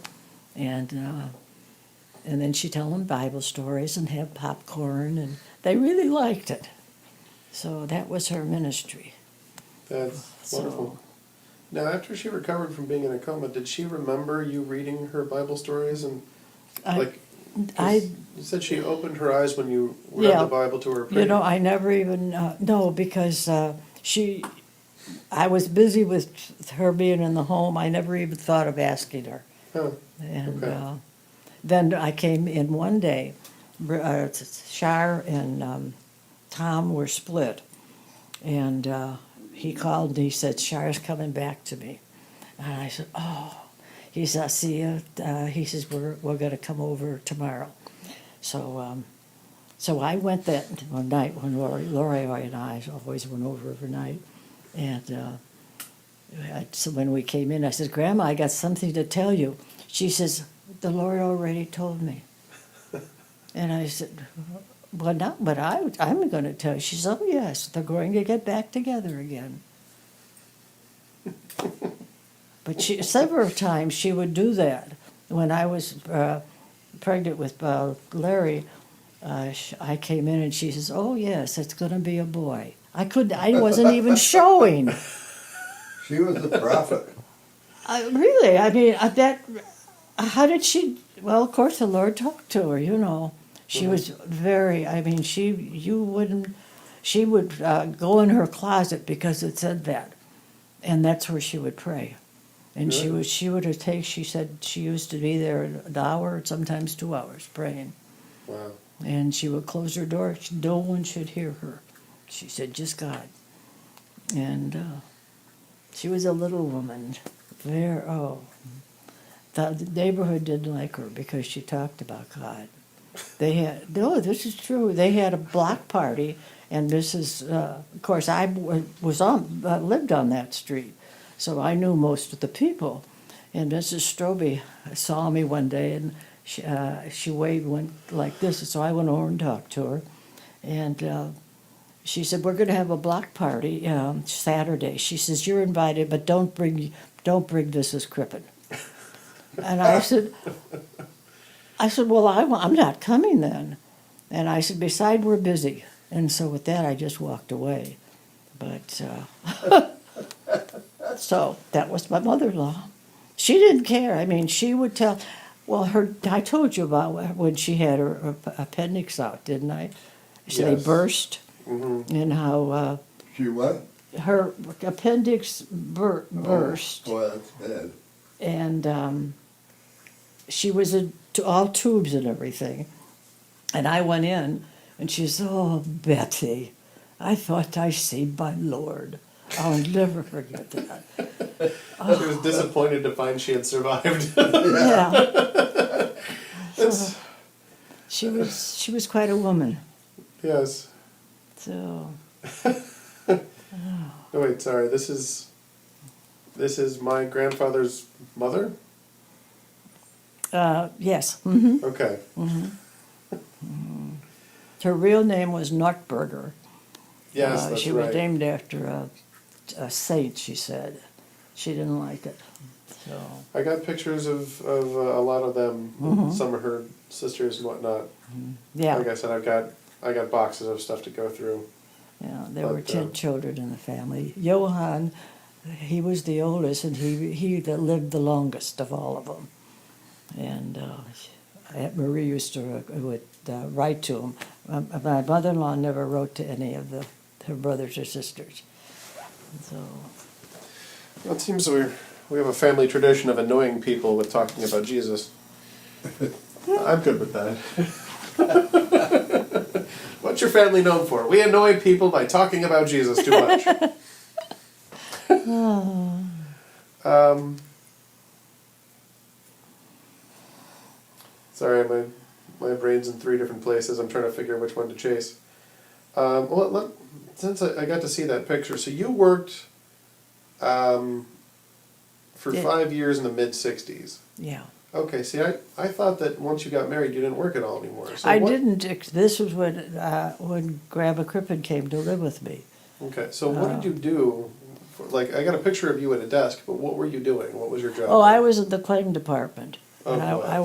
And then she'd tell them Bible stories and have popcorn, and they really liked it. So that was her ministry. That's wonderful. Now, after she recovered from being in a coma, did she remember you reading her Bible stories? And you said she opened her eyes when you read the Bible to her. You know, I never even no, because I was busy with her being in the home. I never even thought of asking her. Oh, And okay. then I came in one day. Shar and Tom were split, and he called and he said, Shar's coming back to me. And I said, oh. He said, I'll see you. He says, we're going to come over tomorrow. So I went that one night when Lori and I always went over every night. And so when we came in, I said, Grandma, I got something to tell you. She says, the Lord already told me. And I said, well, no, but I'm going to tell you. She said, oh, yes, they're going to get back together again. But several times she would do that. When I was pregnant with Larry, I came in and she says, oh, yes, it's going to be a boy. I wasn't even showing. She was a prophet. Really, I mean, how did she, well, of course the Lord talked to her, you know. She was very, I mean, she would go in her closet because it said that. And that's where she would pray. And Really? she said she used to be there an hour, sometimes 2 hours praying. Wow. And she would close her door. No one should hear her. She said, just God. And she was a little woman. The neighborhood didn't like her because she talked about God. This is true. They had a block party, and of course, I lived on that street. So I knew most of the people. And Mrs. Strobe saw me one day, and she went like this. So I went over and talked to her. And she said, we're going to have a block party Saturday. She says, you're invited, but don't bring Mrs. Crippen. And I said, well, I'm not coming then. And I said, besides, we're busy. And so with that, I just walked away. But... So that was my mother-in-law. She didn't care. I mean, she would tell, Well, I told you about when she had her appendix out, didn't I? So they Yes. burst, Mm-hmm. and how She what? her appendix burst, Oh, that's bad. and she was all tubes and everything. And I went in, and she said, "Oh, Betty, I thought I seen my Lord." I'll never forget that. She was disappointed to find she had survived. Yeah. It's, She was quite a woman. yes. So Oh, wait, sorry. This is my grandfather's mother? yes. Hmm. Okay. Her real name was Nutberger. Yes, that's she right. was named after a saint, she said. She didn't like it. So I got pictures of a lot of them, some of her sisters and whatnot. yeah, Like I said, I got boxes of stuff to go through. yeah. There were But, 10 children in the family. Johann, he was the oldest, and he that lived the longest of all of them. And Aunt Marie used to would write to him. My mother-in-law never wrote to any of her brothers or sisters. So Well, it seems we have a family tradition of annoying people with talking about Jesus. I'm good with that. What's your family known for? We annoy people by talking about Jesus too much. Sorry, my brain's in 3 different places. I'm trying to figure which one to chase. Since I got to see that picture, so you worked for Yeah. 5 years in the mid-'60s. yeah. Okay, see, I thought that once you got married, you didn't work at all anymore. So I what- didn't. This was when Grandma Crippen came to live with me. Okay, so what did you do? Like, I got a picture of you at a desk, but what were you doing? What was your job? Oh, I was in the claim department. And Okay. I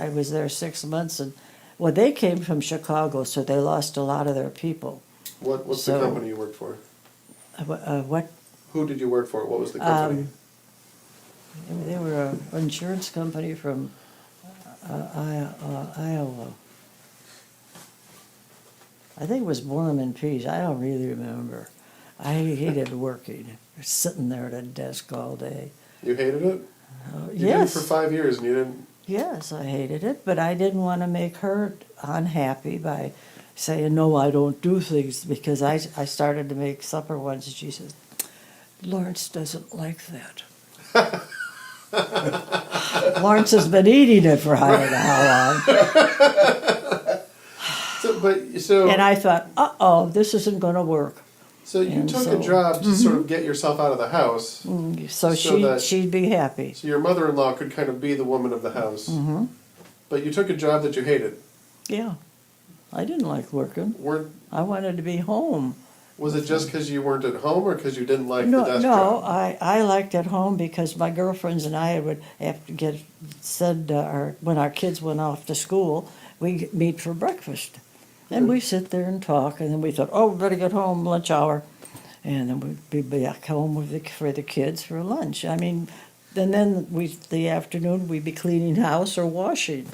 was there 6 months, and well, they came from Chicago, so they lost a lot of their people. What's so- the company you worked for? What? Who did you work for? What was the company? They were an insurance company from Iowa. I think it was Borman and Pease. I don't really remember. I hated working, sitting there at a desk all day. You hated it? You did it Yes. for 5 years and you didn't... Yes, I hated it, but I didn't want to make her unhappy by saying, no, I don't do things, because I started to make supper once, and she said, Lawrence doesn't like that. Lawrence has been eating it for I don't know how long. And I thought, uh-oh, this isn't going to work. So you And took so- a job to sort of get yourself out of the house, So that- she'd be happy. so your mother-in-law could kind of be the woman of the house. Mm-hmm. But you took a job that you hated. Yeah. I didn't like working. I wanted to be home. Was it just because you weren't at home, or because you didn't like the No, desk no, job? I liked at home because my girlfriends and I would have to get when our kids went off to school, we'd meet for breakfast. And we sit there and talk, and then we thought, oh, we better get home, lunch hour. And then we'd be back home for the kids for lunch. I mean, and then the afternoon we'd be cleaning house or washing.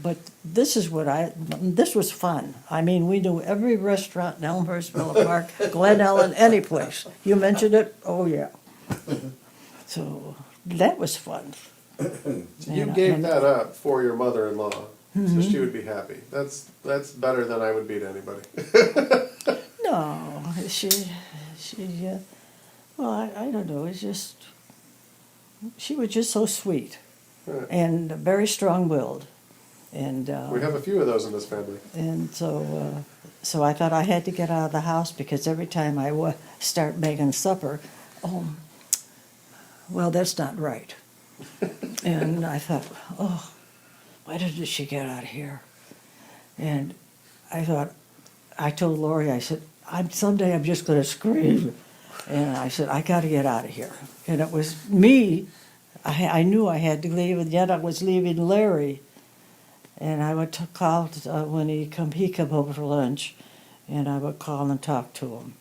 But this was fun. I mean, we knew every restaurant in Elmhurst, Villa Park, Glen Ellen, any place. You mentioned it, oh yeah. So that was fun. So you gave that up for your mother-in-law, so she would be happy. That's better than I would be to anybody. No, well, I don't know, she was just so sweet Right. and very strong-willed. And We have a few of those in this family. And so I thought I had to get out of the house because every time I start making supper, well, that's not right. And I thought, oh, why didn't she get out of here? And I told Lori, I said, someday I'm just going to scream. And I said, I got to get out of here. And it was me. I knew I had to leave, and yet I was leaving Larry. And I would call when he come over for lunch, and I would call and talk to him.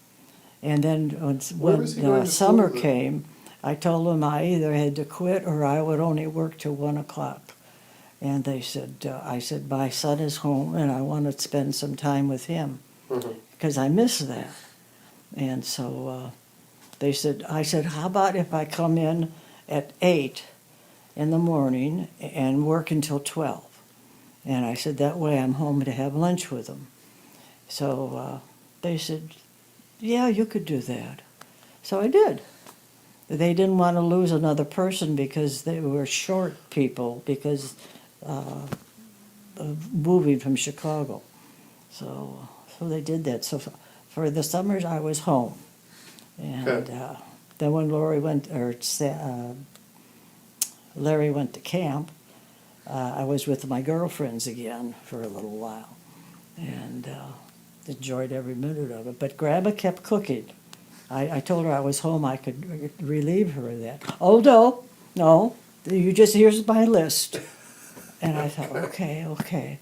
And then Where was he going to when summer school? came, I told them I either had to quit or I would only work till 1 o'clock. And they said, I said, my son is home and I want to spend some time with him because I miss that. And so they said, I said, how about if I come in at 8 in the morning and work until 12? And I said, that way I'm home to have lunch with them. So they said, yeah, you could do that. So I did. They didn't want to lose another person because they were short people because of moving from Chicago. So they did that. So for the summers I was home. And then when Larry went to camp, I was with my girlfriends again for a little while, and enjoyed every minute of it. But Grandma kept cooking. I told her I was home, I could relieve her of that. Oh, no, here's my list. And I thought, okay.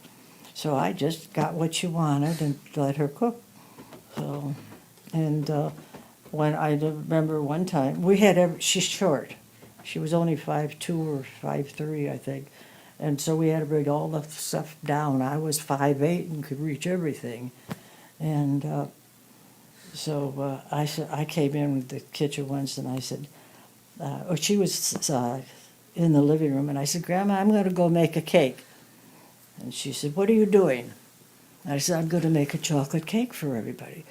So I just got what she wanted and let her cook. So, and when I remember one time, she's short. She was only 5'2" or 5'3", I think. And so we had to bring all the stuff down. I was 5'8" and could reach everything. And so I came in with the kitchen once and I said, she was in the living room, and I said, Grandma, I'm going to go make a cake. And she said, what are you doing? I said, I'm going to make a chocolate cake for everybody.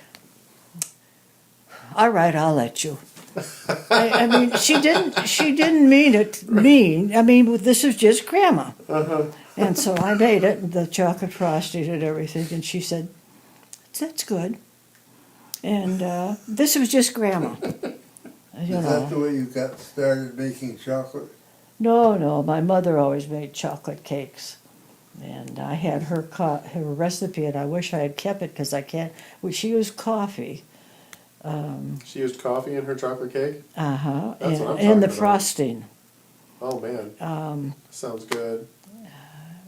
All right, I'll let you. I mean, she didn't mean it mean. I mean, this is just Grandma. And so I made it, the chocolate frosting and everything, and she said, that's good. And this was just Grandma. Is that the way you got started making chocolate? No, my mother always made chocolate cakes. And I had her recipe, and I wish I had kept it because I can't. She used coffee. She used coffee in her chocolate cake? Uh-huh. That's what I'm and talking the about. frosting. Oh, man. Sounds good.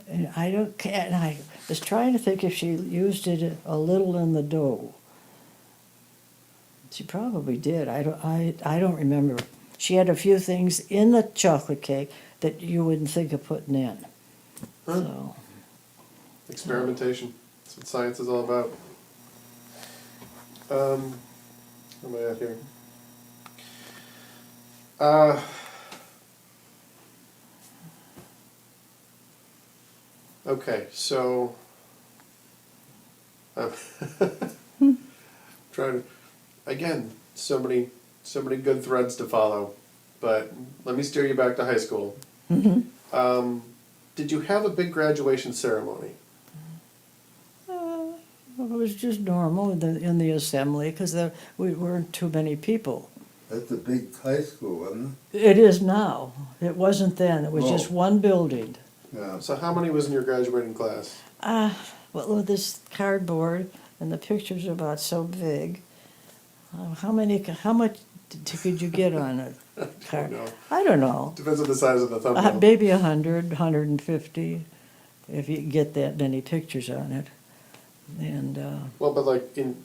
And I was trying to think if she used it a little in the dough. She probably did. I don't remember. She had a few things in the chocolate cake that you wouldn't think of putting in. So Experimentation. That's what science is all about. Where am I at here? Okay, so trying to, again, so many good threads to follow, but let me steer you back to high school. Did you have a big graduation ceremony? it was just normal in the assembly because we weren't too many people. That's a big high school, wasn't It is now. It wasn't then. It was just one building. it? Yeah. So how many was in your graduating class? Well, this cardboard and the pictures are about so big. How much could you get on a card? know. I don't know. Depends on the size of the thumbnail. Maybe 100, 150, if you get that many pictures on it. And Well, but like in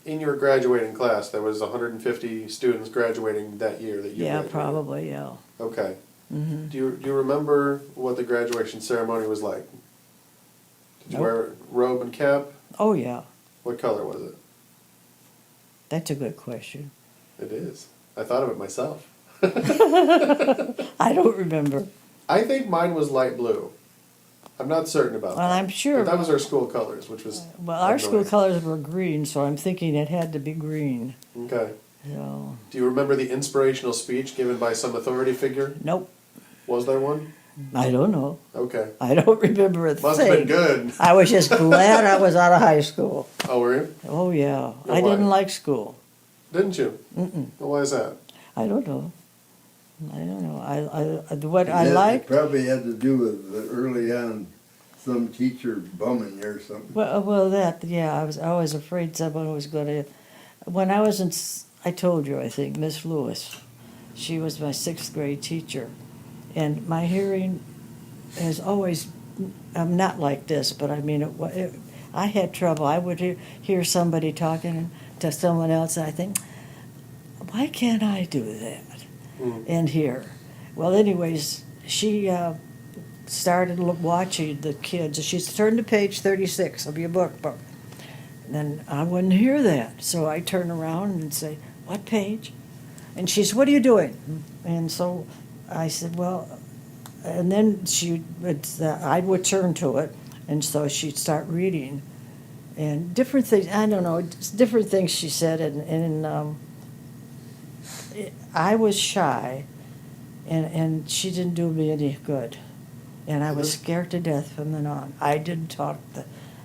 your graduating class, there was 150 students graduating that year that you yeah, graduated. probably, yeah. Okay. Do you remember what the graduation ceremony was like? Did you Nope. wear robe and cap? Oh, yeah. What color was it? That's a good question. It is. I thought of it myself. I don't remember. I think mine was light blue. I'm not certain about Well, that. I'm sure. But that was our school colors, which was Well, our school annoying. colors were green, so I'm thinking it had to be green. Okay. So, Do you remember the inspirational speech given by some authority figure? nope. Was there one? I don't know. Okay. I don't remember a Must thing. have been good. I was just glad I was out of high school. Oh, were you? Oh, yeah. Yeah, I why? didn't like school. Didn't you? Mm-mm. Well, why is that? I don't know. What I It liked. probably had to do with early on some teacher bumming you or something. Well, I was always afraid someone was going to. When I was in, I told you, I think, Miss Lewis, she was my 6th grade teacher. And my hearing has always, I'm not like this, but I mean, I had trouble. I would hear somebody talking to someone else, and I think, why can't I do that? and here. Well, anyways, she started watching the kids. She's turned to page 36 of your book. Then I wouldn't hear that, so I turn around and say, "What page?" And she said, "What are you doing?" And so I said, "Well," and then I would turn to it, and so she'd start reading, and different things. I don't know, different things she said, and I was shy, and she didn't do me any good, and I was scared to death from then on. I didn't talk.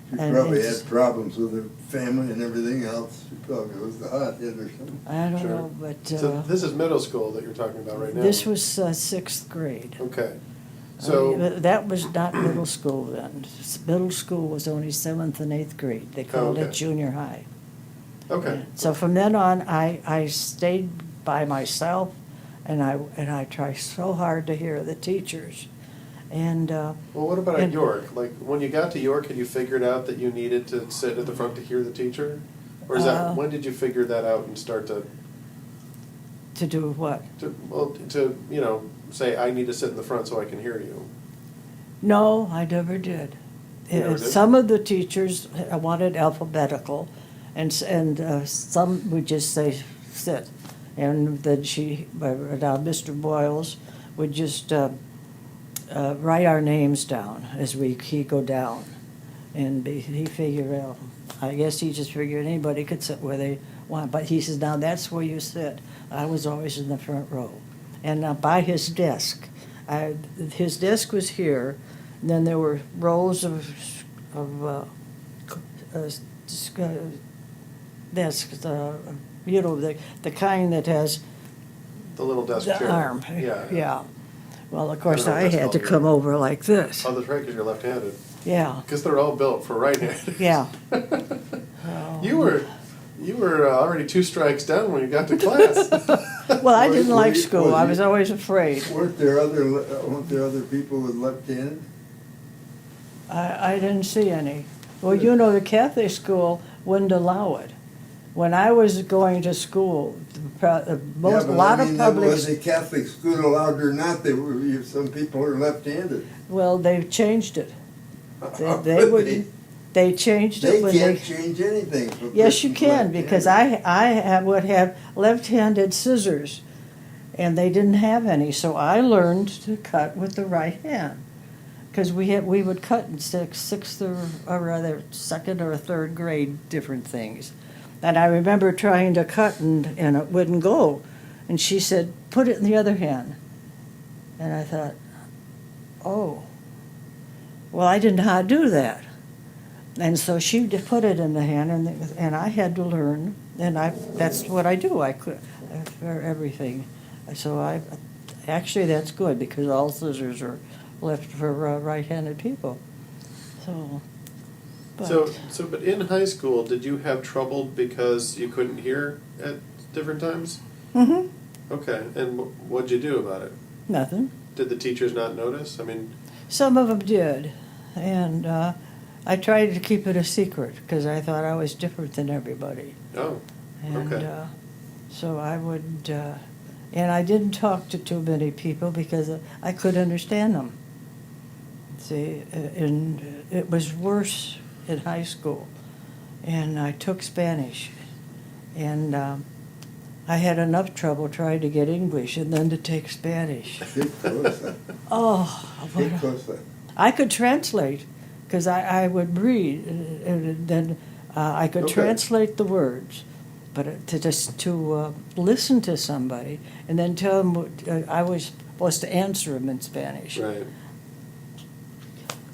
She And probably it's- had problems with her family and everything else. She probably was the hothead or something. I don't Sure. know, but So this is middle school that you're talking about right now? this was sixth grade. Okay. So, That was not middle school then. Middle school was only seventh and eighth grade. They called okay. it junior high. okay. So from then on, I stayed by myself, and I tried so hard to hear the teachers. And Well, what about at and- York? Like, when you got to York, had you figured out that you needed to sit at the front to hear the teacher? Or is that, when did you figure that out and start to do what? to say, I need to sit in the front so I can hear you? No, I never did. You never did? Some of the teachers wanted alphabetical, and some would just say sit, and then Mr. Boyles would just write our names down as he go down, and he figured out. I guess he just figured anybody could sit where they want, but he says, now that's where you sit. I was always in the front row, and by his desk. His desk was here, and then there were rows of desks, the kind that has The little desk the chair? arm. Yeah. Well, of course, know what I that's had to called, come yeah. over like this. Oh, that's right, because you're left-handed. Yeah, Because they're all built for right-handed. yeah. You were already 2 strikes down when you got to class. Well, I didn't Were like you- school. were I you- was always afraid. Weren't there other people with left-handed? I didn't see any. Well, the Catholic school wouldn't allow it. When I was going to school, a lot of public. Was the Catholic school allowed or not? Some people are left-handed. Well, they've changed it. How They could would. They changed it They when can't change anything. for Yes, you persons can, because left-handed. would have left-handed scissors, and they didn't have any, so I learned to cut with the right hand. Because we would cut in sixth or rather second or third grade different things. And I remember trying to cut and it wouldn't go. And she said, put it in the other hand. And I thought, oh, well, I didn't know how to do that. And so she put it in the hand, and I had to learn, and that's what I do. I could for everything. So actually that's good, because all scissors are left for right-handed people. So, But in high school, did you have trouble because you couldn't hear at different times? Mm-hmm. Okay, and what'd you do about it? Nothing. Did the teachers not notice? I mean, Some of them did, and I tried to keep it a secret because I thought I was different than everybody. oh, And okay. so I would, and I didn't talk to too many people because I couldn't understand them. See, and it was worse in high school, and I took Spanish, and I had enough trouble trying to get English and then to take Spanish. Qué cosa. Oh, Qué what cosa. I could translate, because I would read, and then I could Okay. translate the words, but to listen to somebody and then tell them I was supposed to answer them in Spanish. Right.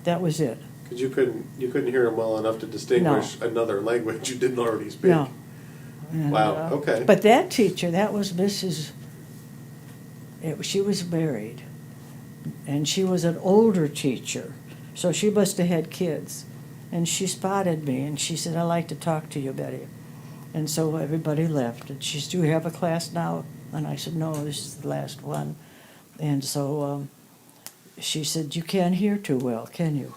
That was it. Because you couldn't hear them well enough to distinguish another language you didn't already speak. No. And, Wow, okay. But that teacher, that was Mrs. She was married, and she was an older teacher, so she must have had kids. And she spotted me, and she said, "I'd like to talk to you, Betty." And so everybody left, and she said, "Do you have a class now?" And I said, "No, this is the last one." And so she said, "You can't hear too well, can you?"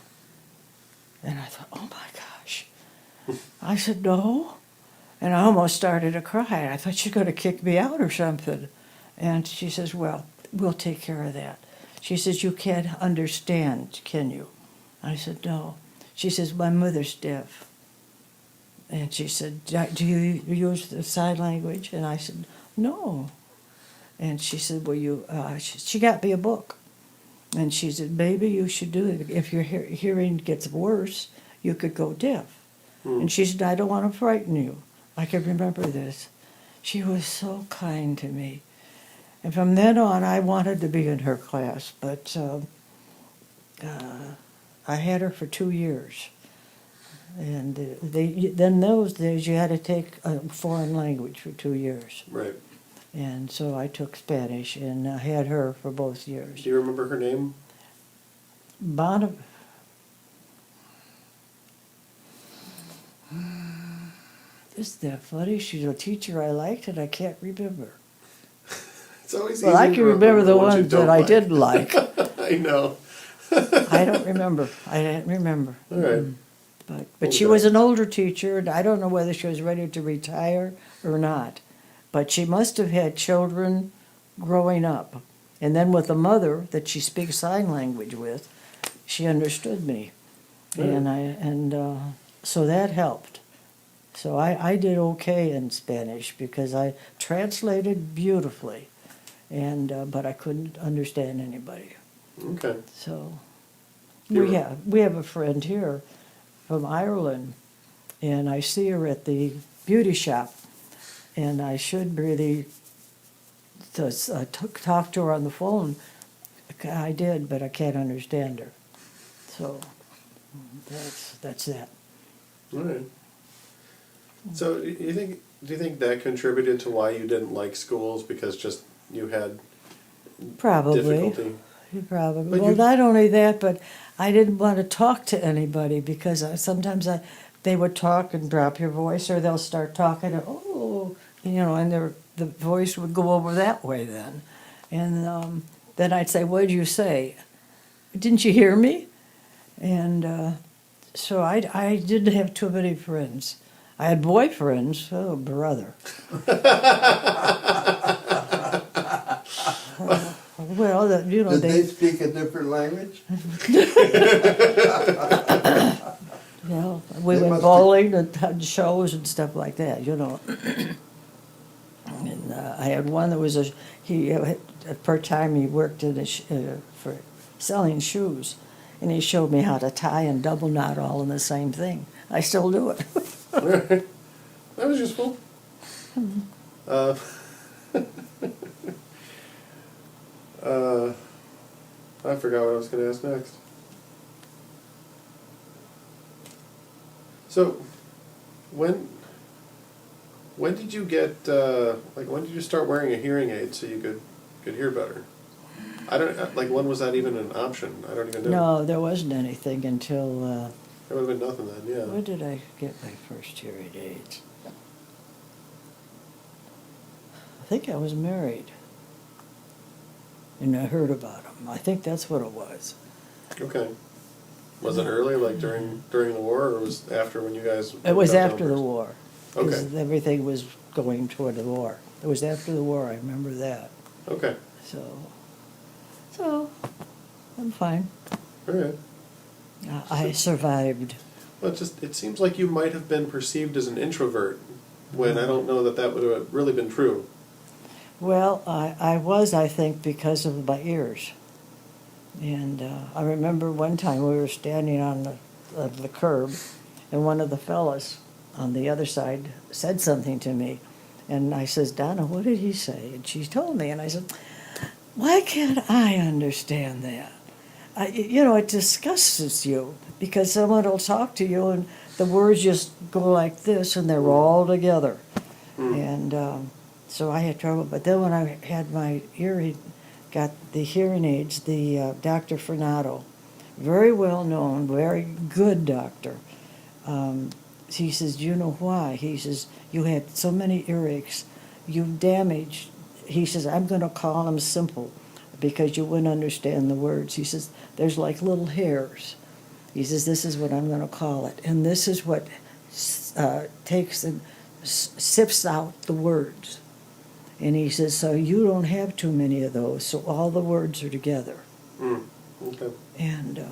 And I thought, oh my gosh. I said, "No." And I almost started to cry. I thought she's going to kick me out or something. And she says, well, we'll take care of that. She says, you can't understand, can you? I said, no. She says, my mother's deaf. And she said, do you use the sign language? And I said, no. And she said, well, she got me a book. And she said, maybe you should do it. If your hearing gets worse, you could go deaf. And she said, I don't want to frighten you. I can remember this. She was so kind to me. And from then on, I wanted to be in her class, but I had her for 2 years. And then those days, you had to take a foreign language for 2 years. Right. And so I took Spanish, and I had her for both years. Do you remember her name? Isn't that funny? She's a teacher I liked, and I can't remember. It's always Well, easy I to can remember the you ones don't that I like. did like. I know. I don't remember. I didn't remember. All right. But she was an older teacher, and I don't know whether she was ready to retire or not. But she must have had children growing up. And then with a mother that she speaks sign language with, she understood me. And so that helped. So I did okay in Spanish because I translated beautifully, but I couldn't understand anybody. Okay. So You we have a friend here from Ireland, and I see her at the beauty shop, and I should really talk to her on the phone. I did, but I can't understand her. So that's that. All right. So do you think that contributed to why you didn't like schools, because just you had Probably. difficulty? Probably. But Well, you- not only that, but I didn't want to talk to anybody because sometimes they would talk and drop your voice, or they'll start talking and and the voice would go over that way then, and then I'd say, "What did you say? Didn't you hear me?" And so I didn't have too many friends. I had boyfriends. Oh, brother. Well, Did they speak a different language? We They went must bowling and had shows and stuff like that, And I had one that was per time he worked for selling shoes, and he showed me how to tie and double knot all in the same thing. I still do it. All right. That was useful. I forgot what I was going to ask next. So, when did you get when did you start wearing a hearing aid so you could hear better? I don't when was that even an option? I don't even know. No, there wasn't anything until, There would have been nothing then. Yeah. when did I get my first hearing aids? I think I was married, and I heard about them. I think that's what it was. Okay. Was it early, like during the war, or was it after when you guys? It was got after the numbers? war. Okay. Because everything was going toward the war. It was after the war, I remember that. Okay. So I'm fine. All right. I survived. Well, it seems like you might have been perceived as an introvert when I don't know that would have really been true. Well, I was, I think, because of my ears. And I remember one time we were standing on the curb, and one of the fellas on the other side said something to me. And I says, Donna, what did he say? And she told me, and I said, why can't I understand that? It disgusts you, because someone will talk to you and the words just go like this, and they're all together. And so I had trouble. But then when I had my got the hearing aids, the Dr. Fernato, very well known, very good doctor. He says, do you know why? He says, you had so many earaches, you've damaged. He says, I'm going to call them simple because you wouldn't understand the words. He says, there's like little hairs. He says, this is what I'm going to call it. And this is what takes and sifts out the words. And he says, so you don't have too many of those, so all the words are together. Okay. And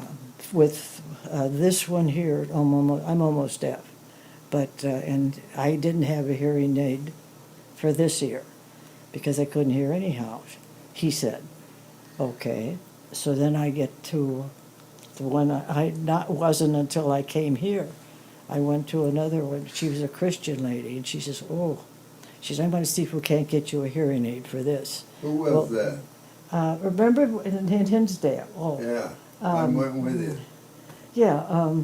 with this one here, I'm almost deaf. But, and I didn't have a hearing aid for this ear because I couldn't hear anyhow, he said. Okay, so then I get to the one wasn't until I came here. I went to another one. She was a Christian lady, and she says, I'm going to see if we can't get you a hearing aid for this. Who was that? Remember in Hinsdale? Oh, Yeah, I went with you. yeah,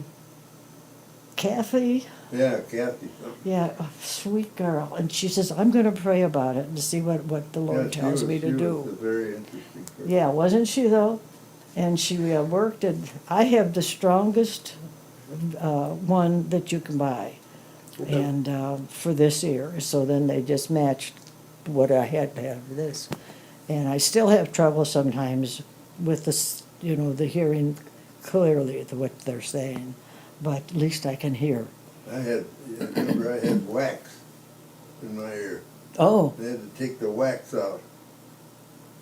Kathy. Yeah, Kathy. Yeah, a sweet girl. And she says, I'm going to pray about it and see what the Lord Yeah, tells me to she do. was a very interesting person. Yeah, wasn't she though? And she worked at, I have the strongest one that you can buy. Okay. And for this ear, so then they just matched what I had to have for this. And I still have trouble sometimes with this, the hearing clearly what they're saying, but at least I can hear. Remember I had wax in my ear. Oh, They had to take the wax out.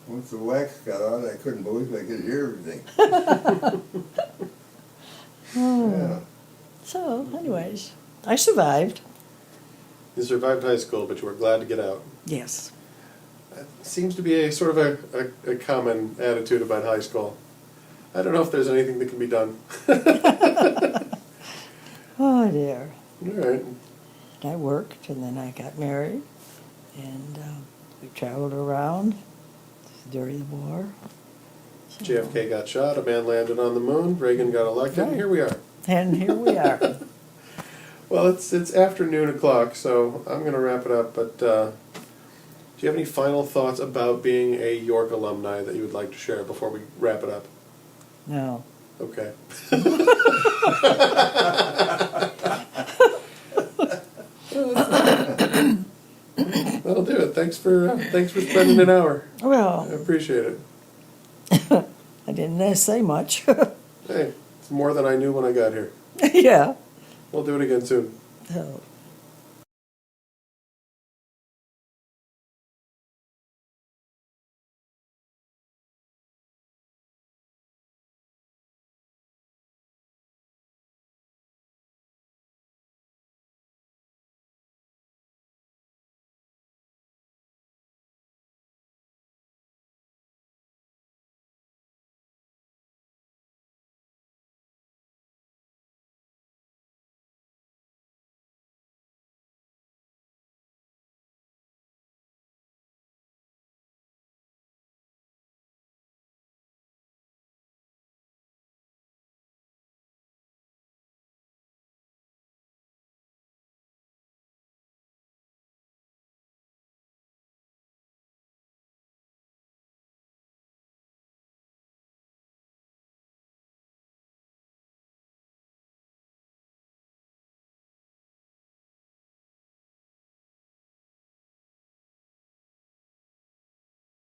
Once the wax got out, I couldn't believe I could hear everything. Yeah. So anyways, I survived. You survived high school, but you were glad to get out. Yes. Seems to be a sort of a common attitude about high school. I don't know if there's anything that can be done. Oh dear. All right. I worked and then I got married and we traveled around during the war. So- JFK got shot, a man landed on the moon, Reagan got elected, and Right. here we are. And here we are. Well, it's after noon o'clock, so I'm going to wrap it up, but do you have any final thoughts about being a York alumni that you would like to share before we wrap it up? No. Okay. That'll do it. Thanks for spending an hour. I Well, appreciate it. I didn't say much. Hey, it's more than I knew when I got here. Yeah. We'll do it again soon. So,